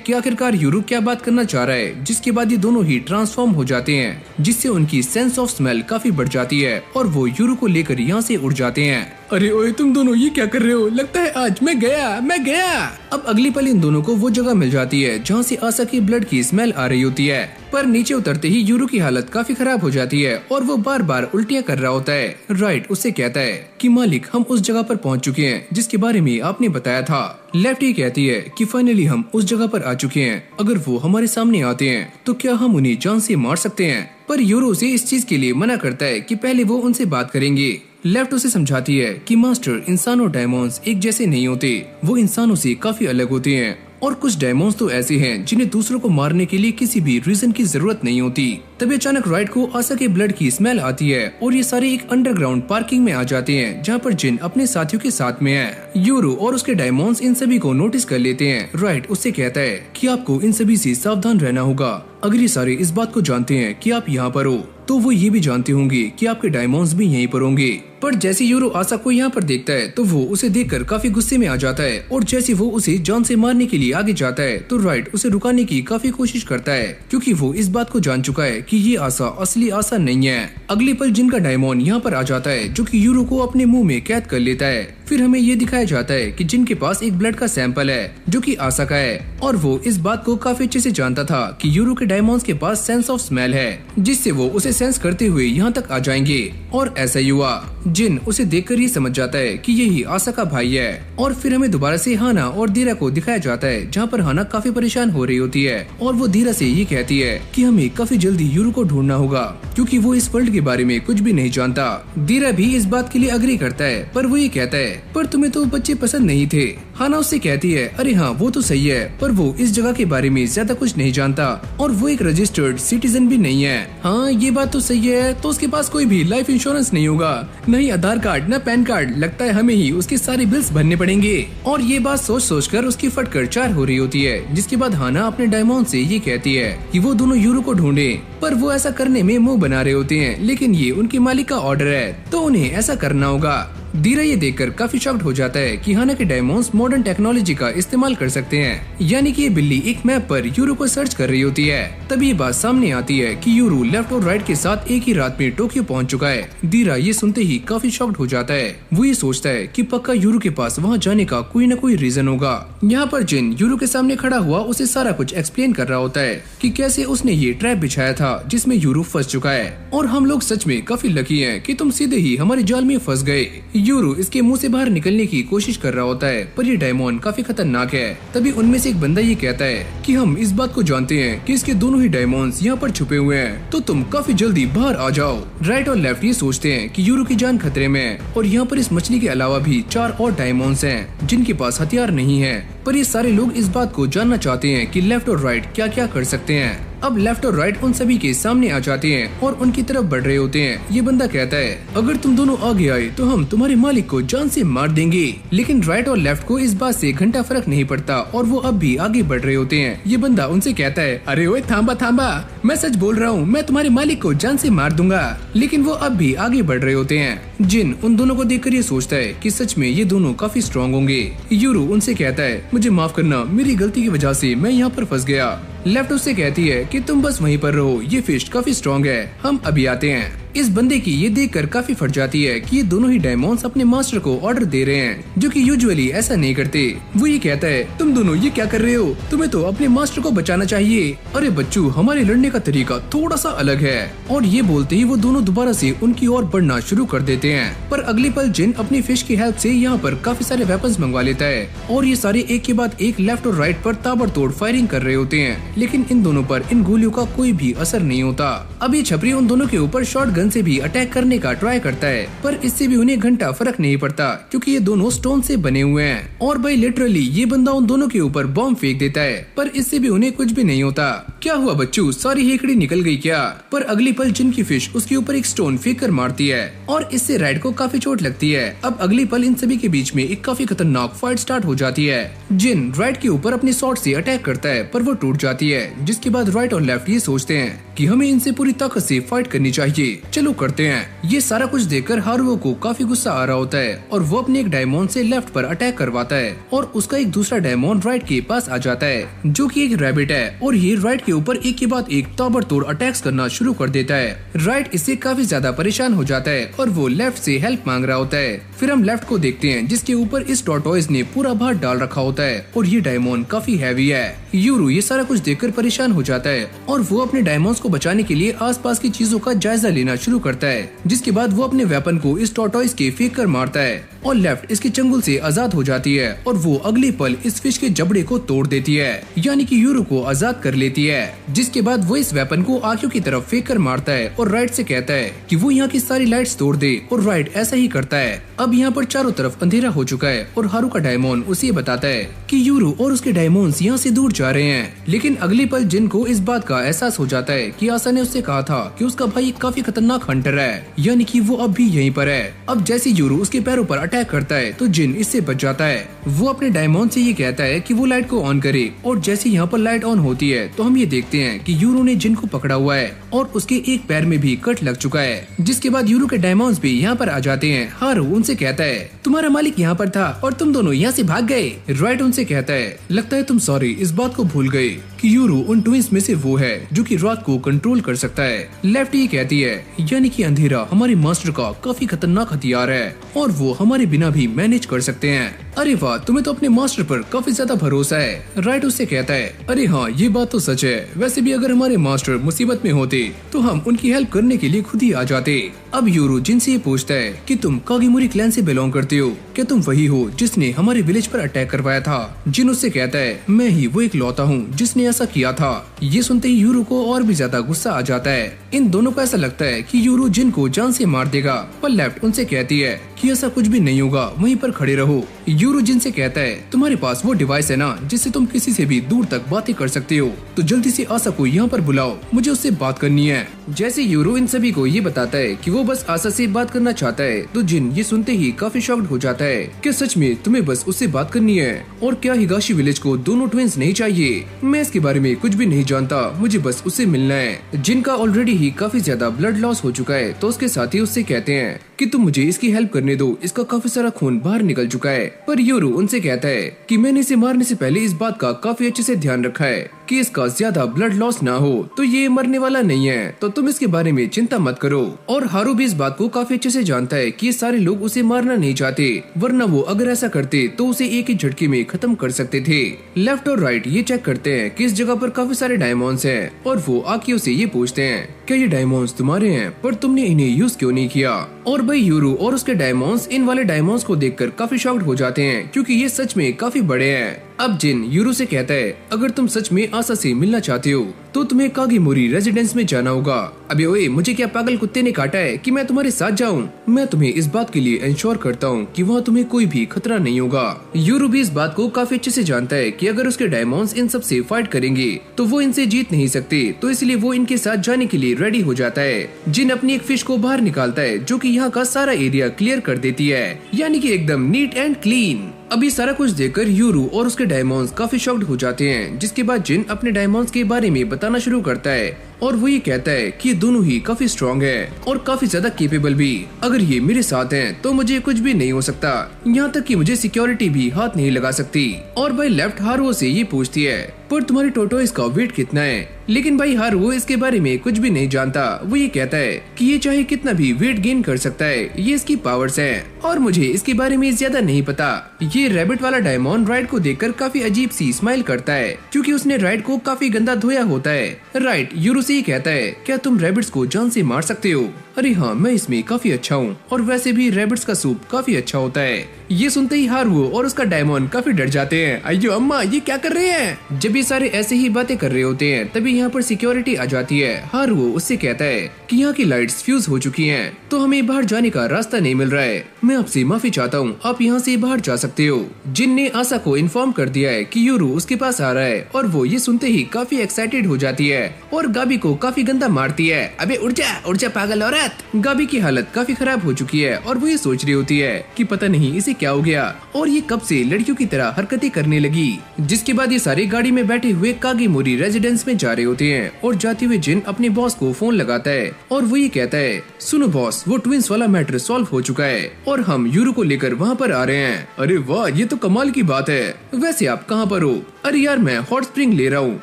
कि आखिरकार यूरो क्या बात करना चाह रहा है, जिसके बाद ये दोनों ही ट्रांसफॉर्म हो जाते हैं, जिससे उनकी सेंस ऑफ स्मेल काफी बढ़ जाती है और वो यूरो को लेकर यहाँ से उड़ जाते हैं। अरे ओए, तुम दोनों ये क्या कर रहे हो? लगता है आज मैं गया। अब अगली पल इन दोनों को वो जगह मिल जाती है जहाँ से आशा की ब्लड की स्मेल आ रही होती है, पर नीचे उतरते ही यूरो की हालत काफी खराब हो जाती है और वो बार बार उल्टियाँ कर रहा होता है। राइट उससे कहता है कि मालिक, हम उस जगह पर पहुँच चुके हैं जिसके बारे में आपने बताया था। लेफ्ट ये कहती है कि फाइनली हम उस जगह पर आ चुके हैं, अगर वो हमारे सामने आते हैं तो क्या हम उन्हें जान से मार सकते हैं? पर यूरो उसे इस चीज के लिए मना करता है कि पहले वो उनसे बात करेंगे। लेफ्ट उसे समझाती है कि मास्टर, इंसान और डायमंड्स एक जैसे नहीं होते, वो इंसानों से काफी अलग होते हैं और कुछ डायमंड्स तो ऐसे हैं जिन्हें दूसरों को मारने के लिए किसी भी रीजन की जरूरत नहीं होती। तभी अचानक राइट को आशा के ब्लड की स्मेल आती है और ये सारे एक अंडरग्राउंड पार्किंग में आ जाते हैं जहाँ पर जिन अपने साथियों के साथ में है। यूरो और उसके डायमंड्स इन सभी को नोटिस कर लेते हैं। राइट उससे कहता है कि आपको इन सभी से सावधान रहना होगा। अगर ये सारे इस बात को जानते हैं कि आप यहाँ पर हो तो वो ये भी जानते होंगे कि आपके डायमंड्स भी यहीं पर होंगे। पर जैसे यूरो आशा को यहाँ पर देखता है तो वो उसे देखकर काफी गुस्से में आ जाता है और जैसे वो उसे जान से मारने के लिए आगे जाता है तो राइट उसे रुकाने की काफी कोशिश करता है, क्योंकि वो इस बात को जान चुका है कि ये आशा असली आशा नहीं है। अगली पल जिन का डायमंड यहाँ पर आ जाता है जो कि यूरो को अपने मुंह में कैद कर लेता है। फिर हमें ये दिखाया जाता है कि जिन के पास एक ब्लड का सैंपल है जो कि आशा का है और वो इस बात को काफी अच्छे से जानता था कि यूरो के डायमंड्स के पास सेंस ऑफ स्मेल है, जिससे वो उसे सेंस करते हुए यहाँ तक आ जाएंगे। और ऐसा ही हुआ। जिन उसे देखकर ये समझ जाता है कि यही आशा का भाई है। और फिर हमें दोबारा से हाना और दीरा को दिखाया जाता है जहाँ पर हाना काफी परेशान हो रही होती है और वो दीरा से ये कहती है कि हमें काफी जल्दी यूरो को ढूंढना होगा क्योंकि वो इस वर्ल्ड के बारे में कुछ भी नहीं जानता। दीरा भी इस बात के लिए अग्री करता है, पर वो ये कहता है पर तुम्हें तो बच्चे पसंद नहीं थे। हाना उससे कहती है अरे हाँ वो तो सही है, पर वो इस जगह के बारे में ज्यादा कुछ नहीं जानता और वो एक रजिस्टर्ड सिटीजन भी नहीं है। हाँ ये बात तो सही है, तो उसके पास कोई भी लाइफ इंश्योरेंस नहीं होगा, नहीं आधार कार्ड न पैन कार्ड, लगता है हमें ही उसके सारे बिल्स भरने पड़ेंगे। और ये बात सोच कर उसकी फटकर चार हो रही होती है, जिसके बाद हाना अपने डायमंड से ये कहती है कि वो दोनों यूरो को ढूंढे, पर वो ऐसा करने में मुंह बना रहे होते हैं, लेकिन ये उनके मालिक का ऑर्डर है तो उन्हें ऐसा करना होगा। दीरा ये देखकर काफी शॉक्ड हो जाता है कि हाना के डायमंड्स मॉडर्न टेक्नोलॉजी का इस्तेमाल कर सकते हैं, यानी कि ये बिल्ली एक मैप पर यूरो को सर्च कर रही होती है। तभी ये बात सामने आती है कि यूरो लेफ्ट और राइट के साथ एक ही रात में टोक्यो पहुंच चुका है। दीरा ये सुनते ही काफी शॉक्ड हो जाता है। वो ये सोचता है कि पक्का यूरो के पास वहाँ जाने का कोई न कोई रीजन होगा। यहाँ पर जिन यूरो के सामने खड़ा हुआ उसे सारा कुछ एक्सप्लेन कर रहा होता है कि कैसे उसने ये ट्रैप बिछाया था जिसमें यूरो फंस चुका है और हम लोग सच में काफी लकी हैं कि तुम सीधे ही हमारे जाल में फंस गए। यूरो इसके मुंह से बाहर निकलने की कोशिश कर रहा होता है, पर ये डायमंड काफी खतरनाक है। तभी उनमें से एक बंदा ये कहता है कि हम इस बात को जानते हैं कि इसके दोनों ही डायमंड्स यहाँ पर छुपे हुए हैं, तो तुम काफी जल्दी बाहर आ जाओ। राइट और लेफ्ट ये सोचते हैं कि यूरो की जान खतरे में है और यहाँ पर इस मछली के अलावा भी 4 और डायमंड्स हैं जिनके पास हथियार नहीं है, पर ये सारे लोग इस बात को जानना चाहते हैं कि लेफ्ट और राइट क्या क्या कर सकते हैं। अब लेफ्ट और राइट उन सभी के सामने आ जाते हैं और उनकी तरफ बढ़ रहे होते हैं। ये बंदा कहता है अगर तुम दोनों आगे आए तो हम तुम्हारे मालिक को जान से मार देंगे, लेकिन राइट और लेफ्ट को इस बात से घंटा फर्क नहीं पड़ता और वो अब भी आगे बढ़ रहे होते हैं। ये बंदा उनसे कहता है अरे ओए थांबा, मैं सच बोल रहा हूँ, मैं तुम्हारे मालिक को जान से मार दूंगा, लेकिन वो अब भी आगे बढ़ रहे होते हैं। जिन उन दोनों को देखकर ये सोचता है कि सच में ये दोनों काफी स्ट्रॉन्ग होंगे। यूरो उनसे कहता है मुझे माफ करना, मेरी गलती की वजह से मैं यहाँ पर फंस गया। लेफ्ट उससे कहती है कि तुम बस वहीं पर रहो, ये फिस्ट काफी स्ट्रॉन्ग है, हम अभी आते हैं। इस बंदे की ये देखकर काफी फट जाती है कि ये दोनों ही डायमंड्स अपने मास्टर को ऑर्डर दे रहे हैं, जो कि यूजुअली ऐसा नहीं करते। वो ये कहता है तुम दोनों ये क्या कर रहे हो, तुम्हें तो अपने मास्टर को बचाना चाहिए। अरे बच्चू, हमारे लड़ने का तरीका थोड़ा सा अलग है। और ये बोलते ही वो दोनों दोबारा से उनकी ओर बढ़ना शुरू कर देते हैं। पर अगली पल जिन अपनी फिश की हेल्प से यहाँ पर काफी सारे वेपन्स मंगवा लेता है और ये सारे एक के बाद एक लेफ्ट और राइट पर ताबड़तोड़ फायरिंग कर रहे होते हैं, लेकिन इन दोनों पर इन गोलियों का कोई भी असर नहीं होता। अब ये छपरी उन दोनों के ऊपर शॉट गन से भी अटैक करने का ट्राई करता है, पर इससे भी उन्हें घंटा फर्क नहीं पड़ता क्योंकि ये दोनों स्टोन से बने हुए हैं। और भाई लिटरली ये बंदा उन दोनों के ऊपर बॉम्ब फेंक देता है, पर इससे भी उन्हें कुछ भी नहीं होता। क्या हुआ बच्चू, सारी हेकड़ी निकल गई क्या? पर अगली पल जिन की फिश उसके ऊपर एक स्टोन फेंक कर मारती है और इससे राइट को काफी चोट लगती है। अब अगली पल इन सभी के बीच में एक काफी खतरनाक फाइट स्टार्ट हो जाती है। जिन राइट के ऊपर अपनी शॉट से अटैक करता है पर वो टूट जाती है, जिसके बाद राइट और लेफ्ट ये सोचते हैं कि हमें इनसे पूरी ताकत से फाइट करनी चाहिए, चलो करते हैं। ये सारा कुछ देखकर हारुओ को काफी गुस्सा आ रहा होता है और वो अपने एक डायमंड से लेफ्ट पर अटैक करवाता है और उसका एक दूसरा डायमंड राइट के पास आ जाता है, जो कि एक रैबिट है, और ये राइट के ऊपर एक के बाद एक ताबड़तोड़ अटैक्स करना शुरू कर देता है। राइट इससे काफी ज्यादा परेशान हो जाता है और वो लेफ्ट से हेल्प मांग रहा होता है। फिर हम लेफ्ट को देखते हैं जिसके ऊपर इस टॉर्टोइज ने पूरा भार डाल रखा होता है और ये डायमंड काफी हैवी है। यूरू ये सारा कुछ देखकर परेशान हो जाता है और वो अपने डायमंड्स को बचाने के लिए आसपास की चीजों का जायजा लेना शुरू करता है, जिसके बाद वो अपने वेपन को इस टॉर्टोइज के फेंक कर मारता है और लेफ्ट इसके चंगुल से आजाद हो जाती है और वो अगले पल इस फिश के जबड़े को तोड़ देती है, यानी कि यूरू को आजाद कर लेती है। जिसके बाद वो इस वेपन को आंखों की तरफ फेंक कर मारता है और राइट से कहता है कि वो यहाँ की सारी लाइट्स तोड़ दे और राइट ऐसा ही करता है। अब यहाँ पर चारों तरफ अंधेरा हो चुका है और हारू का डायमंड उसे बताता है कि यूरू और उसके डायमंड्स यहाँ से दूर जा रहे हैं। लेकिन अगली पल जिन को इस बात का एहसास हो जाता है कि आसा ने उससे कहा था कि उसका भाई काफी खतरनाक हंटर है, यानी कि वो अब भी यहीं पर है। अब जैसे यूरू उसके पैरों पर अटैक करता है तो जिन इससे बच जाता है। वो अपने डायमंड से ये कहता है कि वो लाइट को ऑन करे और जैसे यहाँ पर लाइट ऑन होती है तो हम ये देखते हैं कि यूरू ने जिन को पकड़ा हुआ है और उसके एक पैर में भी कट लग चुका है। जिसके बाद यूरू के डायमंड्स भी यहाँ पर आ जाते हैं। हारू उनसे कहता है तुम्हारा मालिक यहाँ पर था और तुम दोनों यहाँ से भाग गए। राइट उनसे कहता है लगता है तुम सॉरी इस बात को भूल गए कि यूरू उन ट्विंस में से वो है जो कि रात को कंट्रोल कर सकता है। लेफ्ट ये कहती है यानी कि अंधेरा हमारे मास्टर का काफी खतरनाक हथियार है और वो हमारे बिना भी मैनेज कर सकते हैं। अरे वाह, तुम्हें तो अपने मास्टर पर काफी ज्यादा भरोसा है। राइट उससे कहता है अरे हाँ ये बात तो सच है, वैसे भी अगर हमारे मास्टर मुसीबत में होते तो हम उनकी हेल्प करने के लिए खुद ही आ जाते। अब यूरू जिनसे ये पूछता है कि तुम कागीमुरी क्लैन से बिलोंग करते हो, क्या तुम वही हो जिसने हमारे विलेज पर अटैक करवाया था? जिन उससे कहता है मैं ही वो एक लौता हूँ जिसने ऐसा किया था। ये सुनते ही यूरू को और भी ज्यादा गुस्सा आ जाता है। इन दोनों को ऐसा लगता है कि यूरू जिन को जान से मार देगा, पर लेफ्ट उनसे कहती है कि ऐसा कुछ भी नहीं होगा, वहीं पर खड़े रहो। यूरू जिन से कहता है तुम्हारे पास वो डिवाइस है ना जिससे तुम किसी से भी दूर तक बातें कर सकते हो, तो जल्दी से आशा को यहाँ पर बुलाओ, मुझे उससे बात करनी है। जैसे यूरू इन सभी को ये बताता है कि वो बस आशा से बात करना चाहता है तो जिन ये सुनते ही काफी शॉक्ड हो जाता है। क्या सच में तुम्हें बस उससे बात करनी है? और क्या हिगाशी विलेज को दोनों ट्विंस नहीं चाहिए? मैं इसके बारे में कुछ भी नहीं जानता, मुझे बस उससे मिलना है। जिनका ऑलरेडी ही काफी ज्यादा ब्लड लॉस हो चुका है तो उसके साथी उससे कहते हैं कि तुम मुझे इसकी हेल्प करने दो, इसका काफी सारा खून बाहर निकल चुका है। पर यूरू उनसे कहता है कि मैंने इसे मारने से पहले इस बात का काफी अच्छे से ध्यान रखा है कि इसका ज्यादा ब्लड लॉस ना हो, तो ये मरने वाला नहीं है, तो तुम इसके बारे में चिंता मत करो। और हारू भी इस बात को काफी अच्छे से जानता है कि ये सारे लोग उसे मारना नहीं चाहते, वरना वो अगर ऐसा करते तो उसे एक ही झटके में खत्म कर सकते थे। लेफ्ट और राइट ये चेक करते हैं कि इस जगह पर काफी सारे डायमंड्स हैं और वो आकियो से ये पूछते हैं क्या ये डायमंड्स तुम्हारे हैं, पर तुमने इन्हें यूज क्यों नहीं किया? और भाई यूरू और उसके डायमंड्स इन वाले डायमंड्स को देखकर काफी शॉक्ड हो जाते हैं क्योंकि ये सच में काफी बड़े हैं। अब जिन यूरू से कहता है अगर तुम सच में आशा से मिलना चाहते हो तो तुम्हें कागीमुरी रेजिडेंस में जाना होगा। अबे ओए, मुझे क्या पागल कुत्ते ने काटा है कि मैं तुम्हारे साथ जाऊं? मैं तुम्हें इस बात के लिए इंश्योर करता हूं कि वहाँ तुम्हें कोई भी खतरा नहीं होगा। यूरू भी इस बात को काफी अच्छे से जानता है कि अगर उसके डायमंड्स इन सब से फाइट करेंगे तो वो इनसे जीत नहीं सकते, तो इसलिए वो इनके साथ जाने के लिए रेडी हो जाता है। जिन अपनी एक फिश को बाहर निकालता है जो कि यहाँ का सारा एरिया क्लियर कर देती है, यानी कि एकदम नीट एंड क्लीन। अभी सारा कुछ देखकर यूरू और उसके डायमंड्स काफी शॉक्ड हो जाते हैं, जिसके बाद जिन अपने डायमंड्स के बारे में बताना शुरू करता है और वो ये कहता है कि ये दोनों ही काफी स्ट्रॉन्ग है और काफी ज्यादा केपेबल भी। अगर ये मेरे साथ हैं तो मुझे कुछ भी नहीं हो सकता, यहाँ तक कि मुझे सिक्योरिटी भी हाथ नहीं लगा सकती। और भाई लेफ्ट हारुओ से ये पूछती है पर तुम्हारे टोटोइस का वेट कितना है? लेकिन भाई हारुओ इसके बारे में कुछ भी नहीं जानता। वो ये कहता है कि ये चाहे कितना भी वेट गेन कर सकता है, ये इसकी पावर्स हैं और मुझे इसके बारे में ज्यादा नहीं पता। ये रैबिट वाला डायमंड राइट को देखकर काफी अजीब सी स्माइल करता है क्योंकि उसने राइट को काफी गंदा धोया होता है। राइट यूरू से ये कहता है क्या तुम रैबिट्स को जान से मार सकते हो? अरे हाँ, मैं इसमें काफी अच्छा हूँ और वैसे भी रैबिट्स का सूप काफी अच्छा होता है। ये सुनते ही हारू और उसका डायमंड काफी डर जाते हैं। अयो अम्मा, ये क्या कर रहे हैं? जब ये सारे ऐसे ही बातें कर रहे होते हैं तभी यहाँ पर सिक्योरिटी आ जाती है। हारू उससे कहता है कि यहाँ की लाइट्स फ्यूज हो चुकी हैं, तो हमें बाहर जाने का रास्ता नहीं मिल रहा है। मैं आपसे माफी चाहता हूँ, आप यहाँ से बाहर जा सकते हो। जिन ने आशा को इन्फॉर्म कर दिया है कि यूरू उसके पास आ रहा है और वो ये सुनते ही काफी एक्साइटेड हो जाती है और गाबी को काफी गंदा मारती है। अबे उठ जा पागल औरत। गाबी की हालत काफी खराब हो चुकी है और वो ये सोच रही होती है कि पता नहीं इसे क्या हो गया और ये कब से लड़कियों की तरह हरकतें करने लगी। जिसके बाद ये सारे गाड़ी में बैठे हुए कागेमोरी रेजिडेंस में जा रहे होते हैं और जाते हुए जिन अपने बॉस को फोन लगाता है और वो ये कहता है, सुनो बॉस, वो ट्विंस वाला मैटर सॉल्व हो चुका है और हम यूरू को लेकर वहाँ पर आ रहे हैं। अरे वाह, ये तो कमाल की बात है। वैसे आप कहाँ पर हो? अरे यार, मैं हॉट स्प्रिंग ले रहा हूँ।